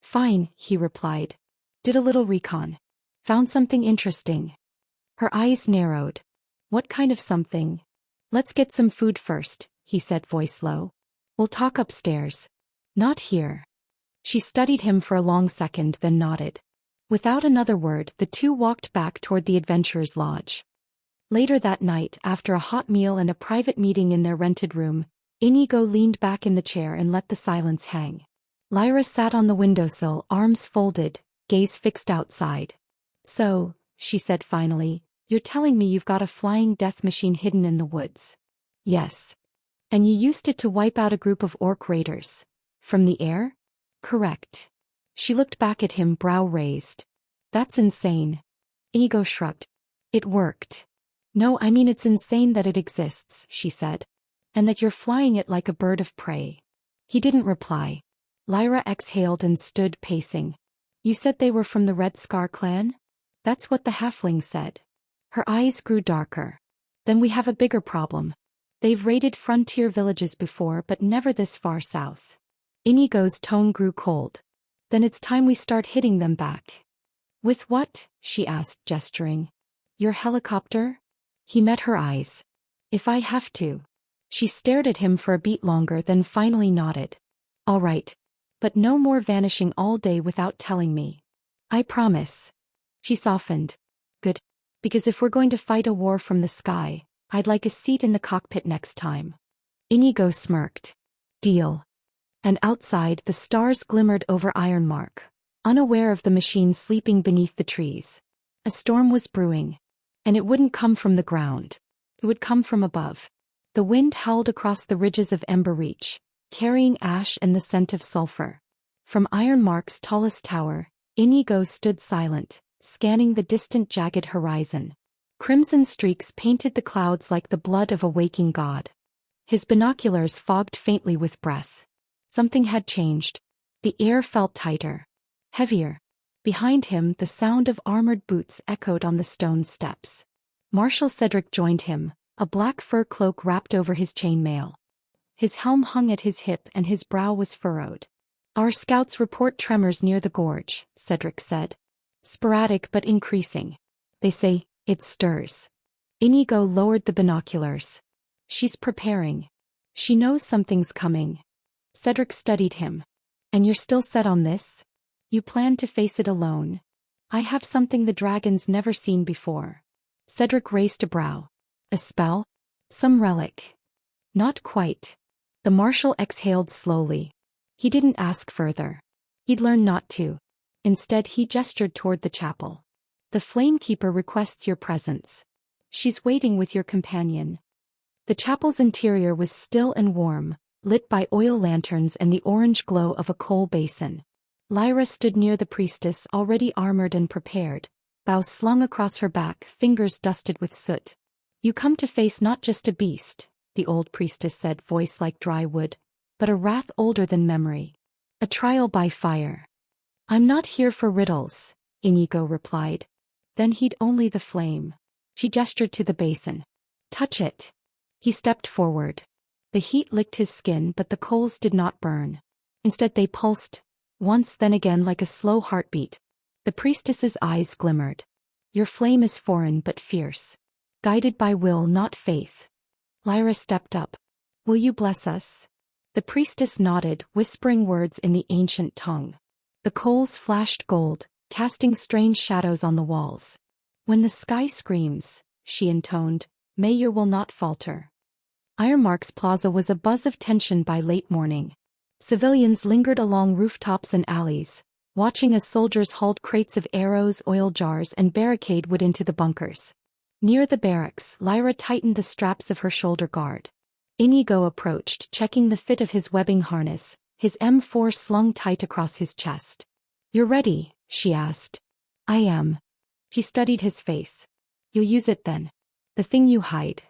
A: Fine, he replied. Did a little recon. Found something interesting. Her eyes narrowed. What kind of something? Let's get some food first, he said, voice low. We'll talk upstairs. Not here. She studied him for a long second, then nodded. Without another word, the two walked back toward the adventurer's lodge. Later that night, after a hot meal and a private meeting in their rented room, Inigo leaned back in the chair and let the silence hang. Lyra sat on the windowsill, arms folded, gaze fixed outside. So, she said finally, you're telling me you've got a flying death machine hidden in the woods? Yes. And you used it to wipe out a group of orc raiders. From the air? Correct. She looked back at him, brow raised. That's insane. Inigo shrugged. It worked. No, I mean it's insane that it exists, she said. And that you're flying it like a bird of prey. He didn't reply. Lyra exhaled and stood pacing. You said they were from the Red Scar clan? That's what the halfling said. Her eyes grew darker. Then we have a bigger problem. They've raided frontier villages before, but never this far south. Inigo's tone grew cold. Then it's time we start hitting them back. With what? She asked, gesturing. Your helicopter? He met her eyes. If I have to. She stared at him for a beat longer, then finally nodded. All right. But no more vanishing all day without telling me. I promise. She softened. Good. Because if we're going to fight a war from the sky, I'd like a seat in the cockpit next time. Inigo smirked. Deal. And outside, the stars glimmered over Ironmark, unaware of the machine sleeping beneath the trees. A storm was brewing. And it wouldn't come from the ground. It would come from above. The wind howled across the ridges of Ember Reach, carrying ash and the scent of sulfur. From Ironmark's tallest tower, Inigo stood silent, scanning the distant jagged horizon. Crimson streaks painted the clouds like the blood of a waking god. His binoculars fogged faintly with breath. Something had changed. The air felt tighter. Heavier. Behind him, the sound of armored boots echoed on the stone steps. Marshal Cedric joined him, a black fur cloak wrapped over his chainmail. His helm hung at his hip and his brow was furrowed. Our scouts report tremors near the gorge, Cedric said. Sporadic but increasing. They say, it stirs. Inigo lowered the binoculars. She's preparing. She knows something's coming. Cedric studied him. And you're still set on this? You plan to face it alone? I have something the dragon's never seen before. Cedric raised a brow. A spell? Some relic? Not quite. The marshal exhaled slowly. He didn't ask further. He'd learned not to. Instead he gestured toward the chapel. The Flamekeeper requests your presence. She's waiting with your companion. The chapel's interior was still and warm, lit by oil lanterns and the orange glow of a coal basin. Lyra stood near the priestess, already armored and prepared, bow slung across her back, fingers dusted with soot. You come to face not just a beast, the old priestess said, voice like dry wood, but a wrath older than memory. A trial by fire. I'm not here for riddles, Inigo replied. Then he'd only the flame. She gestured to the basin. Touch it. He stepped forward. The heat licked his skin, but the coals did not burn. Instead they pulsed, once then again like a slow heartbeat. The priestess's eyes glimmered. Your flame is foreign but fierce. Guided by will, not faith. Lyra stepped up. Will you bless us? The priestess nodded, whispering words in the ancient tongue. The coals flashed gold, casting strange shadows on the walls. When the sky screams, she intoned, may your will not falter. Ironmark's plaza was a buzz of tension by late morning. Civilians lingered along rooftops and alleys, watching as soldiers hauled crates of arrows, oil jars, and barricade wood into the bunkers. Near the barracks, Lyra tightened the straps of her shoulder guard. Inigo approached, checking the fit of his webbing harness, his M4 slung tight across his chest. You're ready? She asked. I am. She studied his face. You'll use it then. The thing you hide.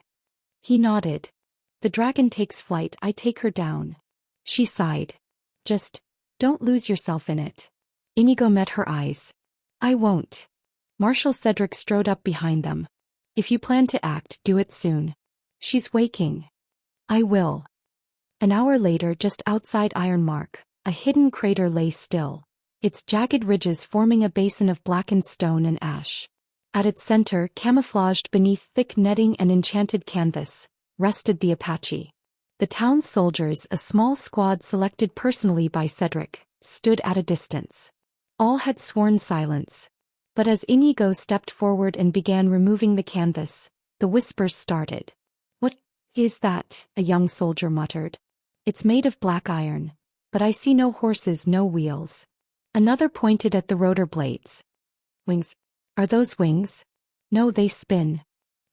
A: He nodded. The dragon takes flight, I take her down. She sighed. Just, don't lose yourself in it. Inigo met her eyes. I won't. Marshal Cedric strode up behind them. If you plan to act, do it soon. She's waking. I will. An hour later, just outside Ironmark, a hidden crater lay still, its jagged ridges forming a basin of blackened stone and ash. At its center, camouflaged beneath thick netting and enchanted canvas, rested the Apache. The town's soldiers, a small squad selected personally by Cedric, stood at a distance. All had sworn silence. But as Inigo stepped forward and began removing the canvas, the whispers started. What is that? A young soldier muttered. It's made of black iron, but I see no horses, no wheels. Another pointed at the rotor blades. Wings. Are those wings? No, they spin.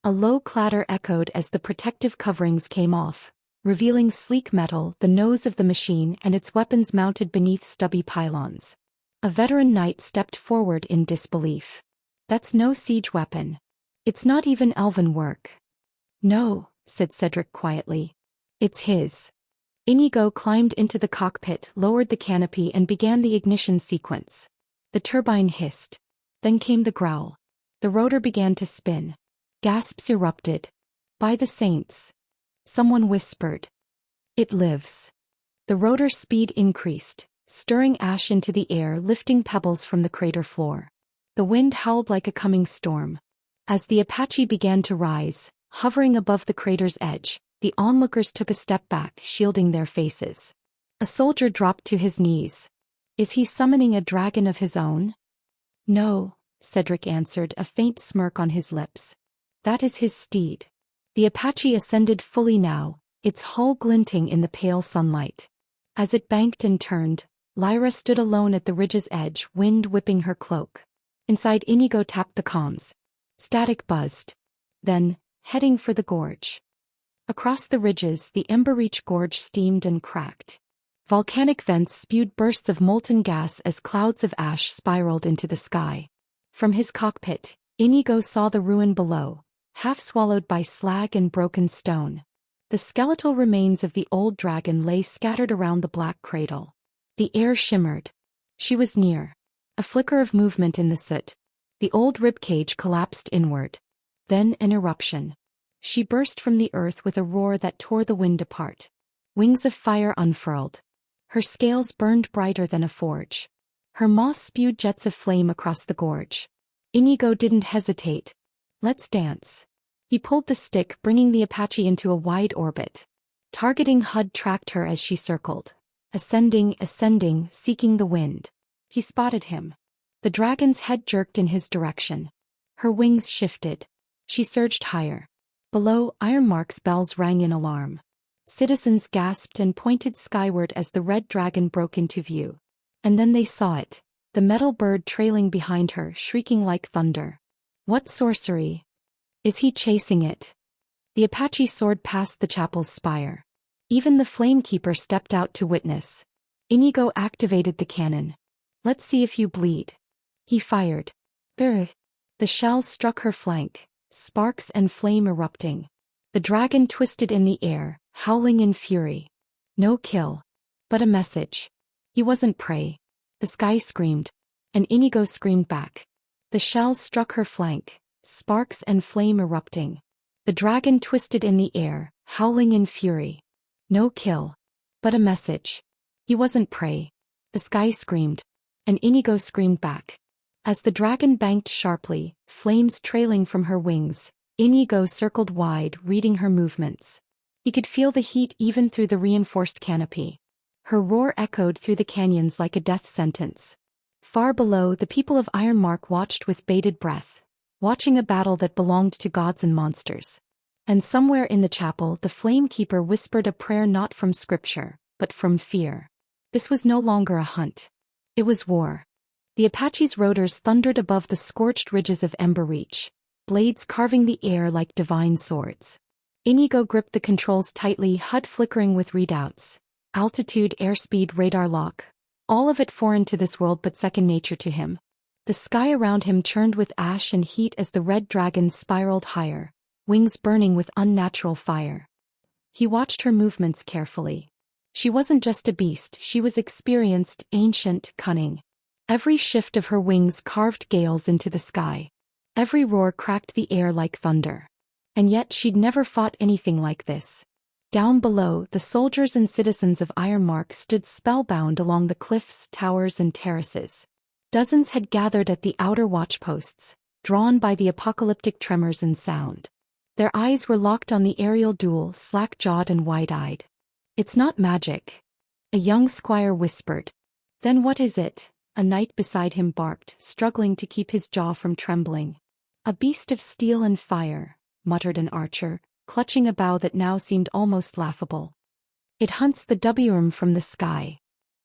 A: A low clatter echoed as the protective coverings came off, revealing sleek metal, the nose of the machine and its weapons mounted beneath stubby pylons. A veteran knight stepped forward in disbelief. That's no siege weapon. It's not even elven work. No, said Cedric quietly. It's his. Inigo climbed into the cockpit, lowered the canopy and began the ignition sequence. The turbine hissed. Then came the growl. The rotor began to spin. Gasps erupted. By the saints. Someone whispered. It lives. The rotor speed increased, stirring ash into the air, lifting pebbles from the crater floor. The wind howled like a coming storm. As the Apache began to rise, hovering above the crater's edge, the onlookers took a step back, shielding their faces. A soldier dropped to his knees. Is he summoning a dragon of his own? No, Cedric answered, a faint smirk on his lips. That is his steed. The Apache ascended fully now, its hull glinting in the pale sunlight. As it banked and turned, Lyra stood alone at the ridge's edge, wind whipping her cloak. Inside, Inigo tapped the comms. Static buzzed. Then, heading for the gorge. Across the ridges, the Emberreach Gorge steamed and cracked. Volcanic vents spewed bursts of molten gas as clouds of ash spiraled into the sky. From his cockpit, Inigo saw the ruin below, half swallowed by slag and broken stone. The skeletal remains of the old dragon lay scattered around the black cradle. The air shimmered. She was near. A flicker of movement in the soot. The old ribcage collapsed inward. Then an eruption. She burst from the earth with a roar that tore the wind apart. Wings of fire unfurled. Her scales burned brighter than a forge. Her moss spewed jets of flame across the gorge. Inigo didn't hesitate. Let's dance. He pulled the stick, bringing the Apache into a wide orbit. Targeting HUD tracked her as she circled. Ascending, seeking the wind. He spotted him. The dragon's head jerked in his direction. Her wings shifted. She surged higher. Below, Ironmark's bells rang in alarm. Citizens gasped and pointed skyward as the red dragon broke into view. And then they saw it, the metal bird trailing behind her, shrieking like thunder. What sorcery? Is he chasing it? The Apache soared past the chapel's spire. Even the Flamekeeper stepped out to witness. Inigo activated the cannon. Let's see if you bleed. He fired. Brr. The shells struck her flank, sparks and flame erupting. The dragon twisted in the air, howling in fury. No kill. But a message. He wasn't prey. The sky screamed. And Inigo screamed back. The shells struck her flank, sparks and flame erupting. The dragon twisted in the air, howling in fury. No kill. But a message. He wasn't prey. The sky screamed. And Inigo screamed back. As the dragon banked sharply, flames trailing from her wings, Inigo circled wide, reading her movements. He could feel the heat even through the reinforced canopy. Her roar echoed through the canyons like a death sentence. Far below, the people of Ironmark watched with bated breath, watching a battle that belonged to gods and monsters. And somewhere in the chapel, the Flamekeeper whispered a prayer not from scripture, but from fear. This was no longer a hunt. It was war. The Apache's rotors thundered above the scorched ridges of Emberreach, blades carving the air like divine swords. Inigo gripped the controls tightly, HUD flickering with readouts. Altitude, airspeed, radar lock. All of it foreign to this world but second nature to him. The sky around him churned with ash and heat as the red dragon spiraled higher, wings burning with unnatural fire. He watched her movements carefully. She wasn't just a beast, she was experienced, ancient, cunning. Every shift of her wings carved gales into the sky. Every roar cracked the air like thunder. And yet she'd never fought anything like this. Down below, the soldiers and citizens of Ironmark stood spellbound along the cliffs, towers and terraces. Dozens had gathered at the outer watchposts, drawn by the apocalyptic tremors and sound. Their eyes were locked on the aerial duel, slack-jawed and wide-eyed. "It's not magic," a young squire whispered. "Then what is it?" A knight beside him barked, struggling to keep his jaw from trembling. "A beast of steel and fire," muttered an archer, clutching a bow that now seemed almost laughable. "It hunts the Wyrm from the sky."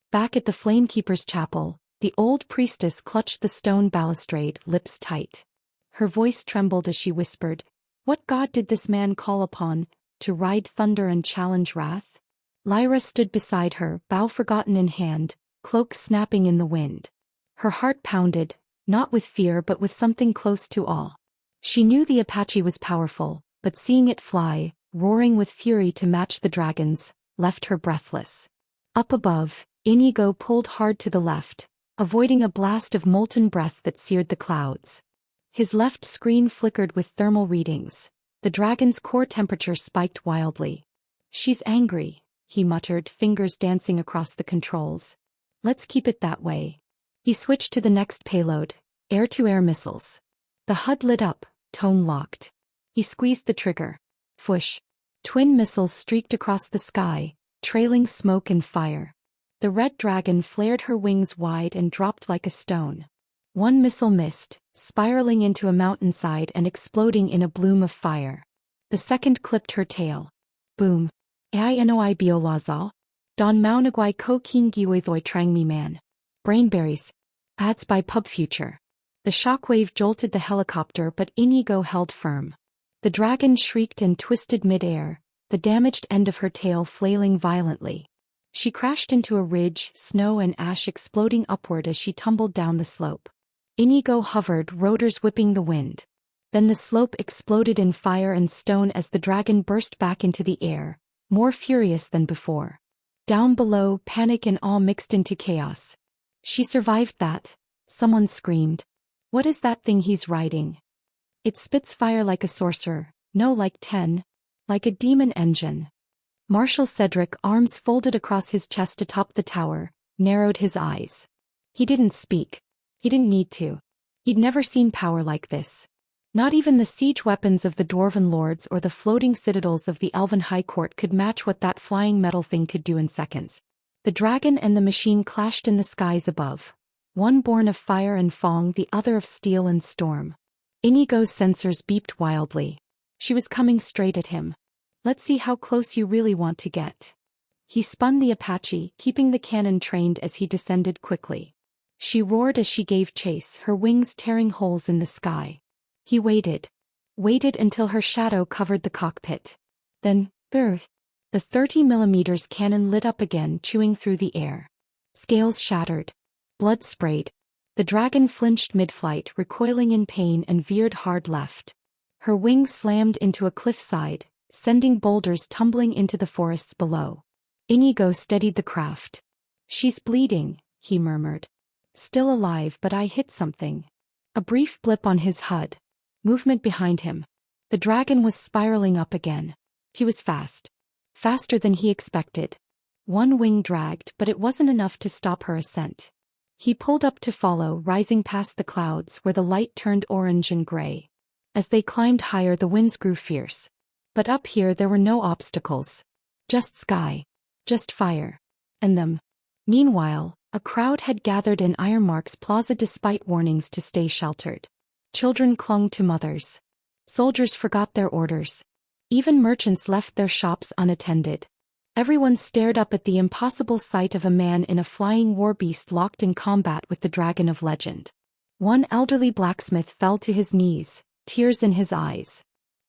A: Back at the Flamekeeper's chapel, the old priestess clutched the stone balustrade, lips tight. Her voice trembled as she whispered, "What god did this man call upon, to ride thunder and challenge wrath?" Lyra stood beside her, bow forgotten in hand, cloak snapping in the wind. Her heart pounded, not with fear but with something close to awe. She knew the Apache was powerful, but seeing it fly, roaring with fury to match the dragons, left her breathless. Up above, Inigo pulled hard to the left, avoiding a blast of molten breath that seared the clouds. His left screen flickered with thermal readings. The dragon's core temperature spiked wildly. "She's angry," he muttered, fingers dancing across the controls. "Let's keep it that way." He switched to the next payload, air-to-air missiles. The HUD lit up, tone locked. He squeezed the trigger. Whoosh. Twin missiles streaked across the sky, trailing smoke and fire. The red dragon flared her wings wide and dropped like a stone. One missile missed, spiraling into a mountainside and exploding in a bloom of fire. The second clipped her tail. Boom. Ai noi biolazal. Don maunagwai ko king giwethoi trang mi man. Brainberries. Ads by PubFuture. The shockwave jolted the helicopter but Inigo held firm. The dragon shrieked and twisted mid-air, the damaged end of her tail flailing violently. She crashed into a ridge, snow and ash exploding upward as she tumbled down the slope. Inigo hovered, rotors whipping the wind. Then the slope exploded in fire and stone as the dragon burst back into the air, more furious than before. Down below, panic and awe mixed into chaos. "She survived that," someone screamed. "What is that thing he's riding?" "It spits fire like a sorcerer, no like 10. Like a demon engine." Marshal Cedric, arms folded across his chest atop the tower, narrowed his eyes. He didn't speak. He didn't need to. He'd never seen power like this. Not even the siege weapons of the Dwarven lords or the floating citadels of the Elven High Court could match what that flying metal thing could do in seconds. The dragon and the machine clashed in the skies above. One born of fire and fong, the other of steel and storm. Inigo's sensors beeped wildly. She was coming straight at him. Let's see how close you really want to get. He spun the Apache, keeping the cannon trained as he descended quickly. She roared as she gave chase, her wings tearing holes in the sky. He waited until her shadow covered the cockpit. Then, brr! The 30mm cannon lit up again, chewing through the air. Scales shattered. Blood sprayed. The dragon flinched mid-flight, recoiling in pain, and veered hard left. Her wings slammed into a cliffside, sending boulders tumbling into the forests below. Inigo steadied the craft. She's bleeding, he murmured. Still alive, but I hit something. A brief blip on his HUD. Movement behind him. The dragon was spiraling up again. He was fast. Faster than he expected. One wing dragged, but it wasn't enough to stop her ascent. He pulled up to follow, rising past the clouds where the light turned orange and gray. As they climbed higher, the winds grew fierce. But up here there were no obstacles. Just sky. Just fire. And them. Meanwhile, a crowd had gathered in Ironmark's plaza despite warnings to stay sheltered. Children clung to mothers. Soldiers forgot their orders. Even merchants left their shops unattended. Everyone stared up at the impossible sight of a man in a flying war beast locked in combat with the dragon of legend. One elderly blacksmith fell to his knees, tears in his eyes.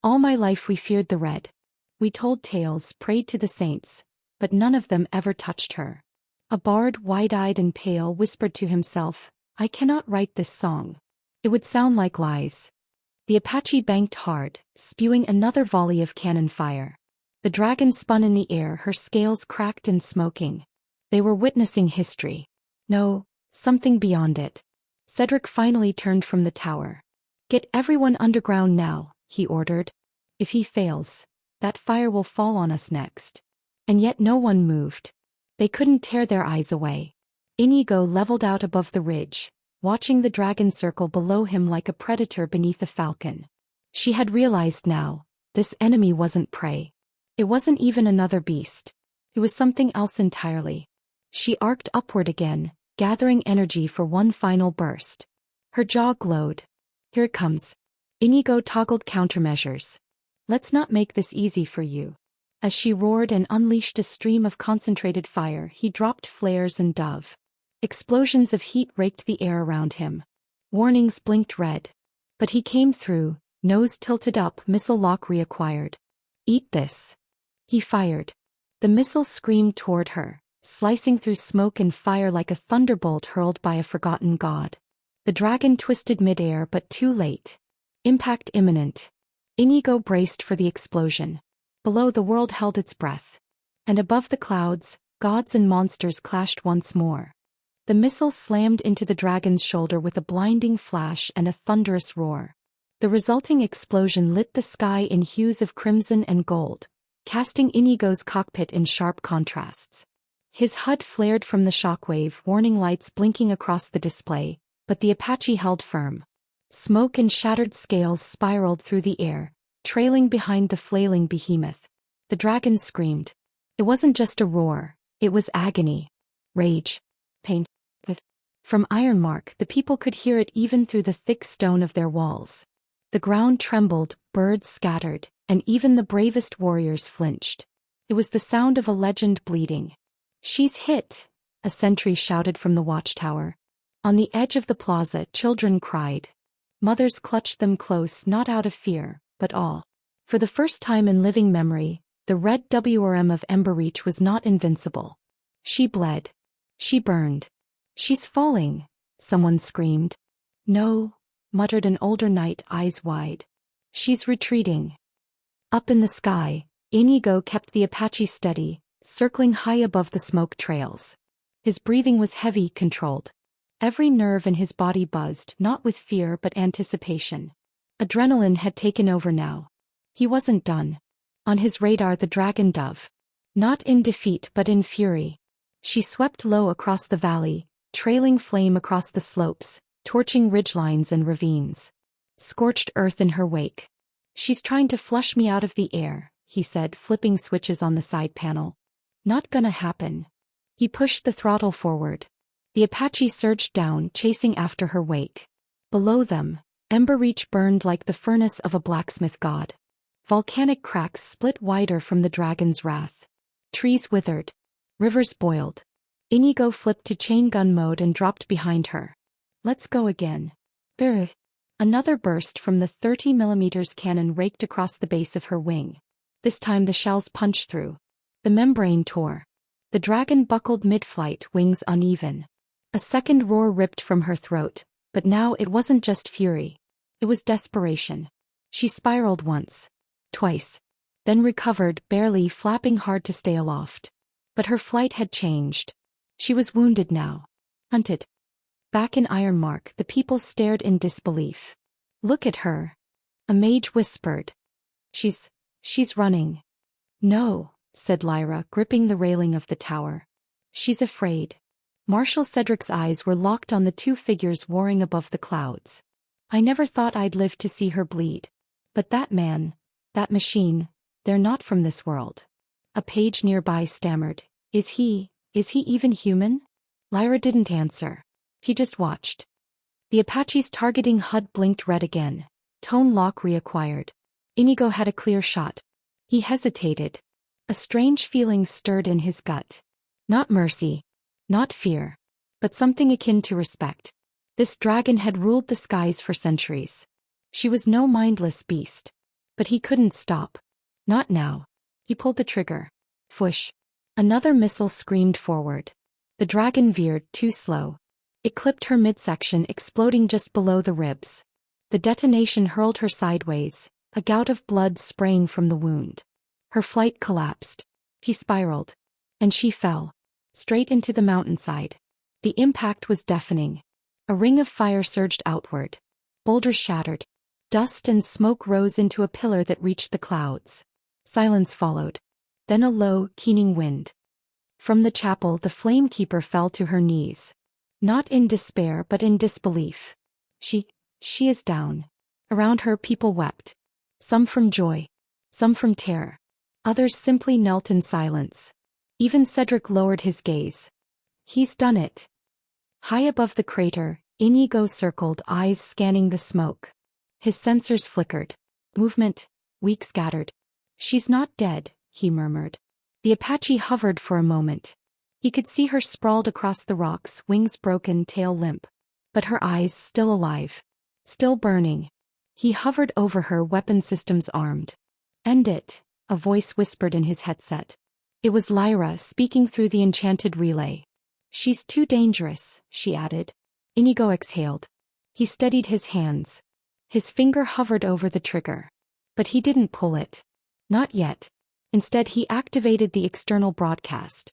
A: All my life we feared the red. We told tales, prayed to the saints, but none of them ever touched her. A bard, wide-eyed and pale, whispered to himself, I cannot write this song. It would sound like lies. The Apache banked hard, spewing another volley of cannon fire. The dragon spun in the air, her scales cracked and smoking. They were witnessing history. No, something beyond it. Cedric finally turned from the tower. Get everyone underground now, he ordered. If he fails, that fire will fall on us next. And yet no one moved. They couldn't tear their eyes away. Inigo leveled out above the ridge, watching the dragon circle below him like a predator beneath a falcon. She had realized now, this enemy wasn't prey. It wasn't even another beast. It was something else entirely. She arced upward again, gathering energy for one final burst. Her jaw glowed. Here it comes. Inigo toggled countermeasures. Let's not make this easy for you. As she roared and unleashed a stream of concentrated fire, he dropped flares and dove. Explosions of heat raked the air around him. Warnings blinked red. But he came through, nose tilted up, missile lock reacquired. Eat this. He fired. The missile screamed toward her, slicing through smoke and fire like a thunderbolt hurled by a forgotten god. The dragon twisted midair, but too late. Impact imminent. Inigo braced for the explosion. Below, the world held its breath. And above the clouds, gods and monsters clashed once more. The missile slammed into the dragon's shoulder with a blinding flash and a thunderous roar. The resulting explosion lit the sky in hues of crimson and gold, casting Inigo's cockpit in sharp contrasts. His HUD flared from the shockwave, warning lights blinking across the display, but the Apache held firm. Smoke and shattered scales spiraled through the air, trailing behind the flailing behemoth. The dragon screamed. It wasn't just a roar, it was agony. Rage. Pain. From Ironmark, the people could hear it even through the thick stone of their walls. The ground trembled, birds scattered, and even the bravest warriors flinched. It was the sound of a legend bleeding. She's hit, a sentry shouted from the watchtower. On the edge of the plaza, children cried. Mothers clutched them close, not out of fear, but awe. For the first time in living memory, the red WRM of Emberreach was not invincible. She bled. She burned. She's falling, someone screamed. No, muttered an older knight, eyes wide. She's retreating. Up in the sky, Inigo kept the Apache steady, circling high above the smoke trails. His breathing was heavy, controlled. Every nerve in his body buzzed, not with fear but anticipation. Adrenaline had taken over now. He wasn't done. On his radar, the dragon dove. Not in defeat but in fury. She swept low across the valley, trailing flame across the slopes, torching ridgelines and ravines. Scorched earth in her wake. She's trying to flush me out of the air, he said, flipping switches on the side panel. Not gonna happen. He pushed the throttle forward. The Apache surged down, chasing after her wake. Below them, Emberreach burned like the furnace of a blacksmith god. Volcanic cracks split wider from the dragon's wrath. Trees withered. Rivers boiled. Inigo flipped to chain gun mode and dropped behind her. Let's go again. Brr. Another burst from the 30mm cannon raked across the base of her wing. This time the shells punched through. The membrane tore. The dragon buckled mid-flight, wings uneven. A second roar ripped from her throat, but now it wasn't just fury. It was desperation. She spiraled once. Twice. Then recovered, barely, flapping hard to stay aloft. But her flight had changed. She was wounded now. Hunted. Back in Ironmark, the people stared in disbelief. Look at her. A mage whispered. She's running. No, said Lyra, gripping the railing of the tower. She's afraid. Marshal Cedric's eyes were locked on the two figures warring above the clouds. I never thought I'd live to see her bleed. But that man, that machine, they're not from this world. A page nearby stammered. Is he even human? Lyra didn't answer. He just watched. The Apache's targeting HUD blinked red again. Tone lock reacquired. Inigo had a clear shot. He hesitated. A strange feeling stirred in his gut. Not mercy. Not fear. But something akin to respect. This dragon had ruled the skies for centuries. She was no mindless beast. But he couldn't stop. Not now. He pulled the trigger. Fwoosh. Another missile screamed forward. The dragon veered, too slow. It clipped her midsection, exploding just below the ribs. The detonation hurled her sideways, a gout of blood spraying from the wound. Her flight collapsed. He spiraled. And she fell. Straight into the mountainside. The impact was deafening. A ring of fire surged outward. Boulders shattered. Dust and smoke rose into a pillar that reached the clouds. Silence followed. Then a low, keening wind. From the chapel, the flamekeeper fell to her knees. Not in despair but in disbelief. She is down. Around her people wept. Some from joy. Some from terror. Others simply knelt in silence. Even Cedric lowered his gaze. He's done it. High above the crater, Inigo circled, eyes scanning the smoke. His sensors flickered. Movement, weak, scattered. She's not dead, he murmured. The Apache hovered for a moment. He could see her sprawled across the rocks, wings broken, tail limp. But her eyes still alive. Still burning. He hovered over her, weapon systems armed. End it, a voice whispered in his headset. It was Lyra speaking through the enchanted relay. She's too dangerous, she added. Inigo exhaled. He steadied his hands. His finger hovered over the trigger. But he didn't pull it. Not yet. Instead he activated the external broadcast.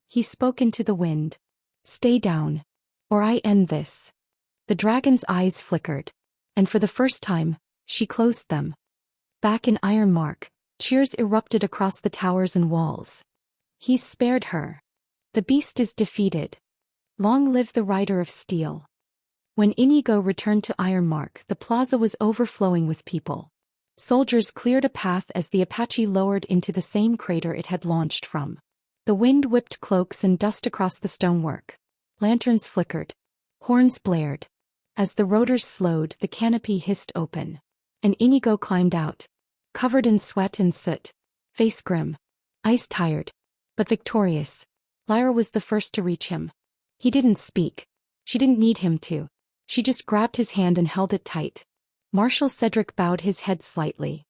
A: He spoke into the wind. Stay down. Or I end this. The dragon's eyes flickered. And for the first time, she closed them. Back in Ironmark, cheers erupted across the towers and walls. He's spared her. The beast is defeated. Long live the rider of steel. When Inigo returned to Ironmark, the plaza was overflowing with people. Soldiers cleared a path as the Apache lowered into the same crater it had launched from. The wind whipped cloaks and dust across the stonework. Lanterns flickered. Horns blared. As the rotors slowed, the canopy hissed open. And Inigo climbed out. Covered in sweat and soot. Face grim. Eyes tired. But victorious. Lyra was the first to reach him. He didn't speak. She didn't need him to. She just grabbed his hand and held it tight. Marshal Cedric bowed his head slightly.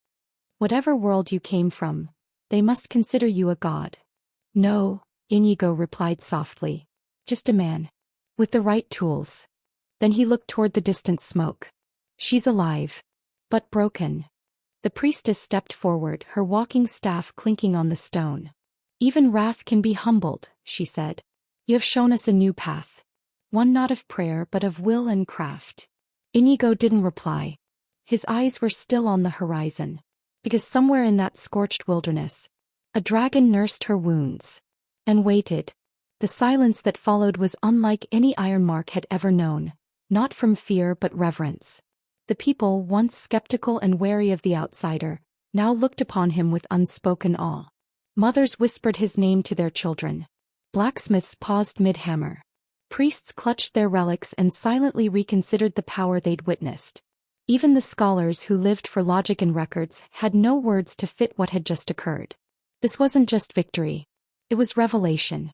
A: Whatever world you came from, they must consider you a god. No, Inigo replied softly. Just a man. With the right tools. Then he looked toward the distant smoke. She's alive. But broken. The priestess stepped forward, her walking staff clinking on the stone. Even wrath can be humbled, she said. You have shown us a new path. One not of prayer but of will and craft. Inigo didn't reply. His eyes were still on the horizon. Because somewhere in that scorched wilderness, a dragon nursed her wounds. And waited. The silence that followed was unlike any Ironmark had ever known. Not from fear but reverence. The people, once skeptical and wary of the outsider, now looked upon him with unspoken awe. Mothers whispered his name to their children. Blacksmiths paused mid-hammer. Priests clutched their relics and silently reconsidered the power they'd witnessed. Even the scholars who lived for logic and records had no words to fit what had just occurred. This wasn't just victory. It was revelation.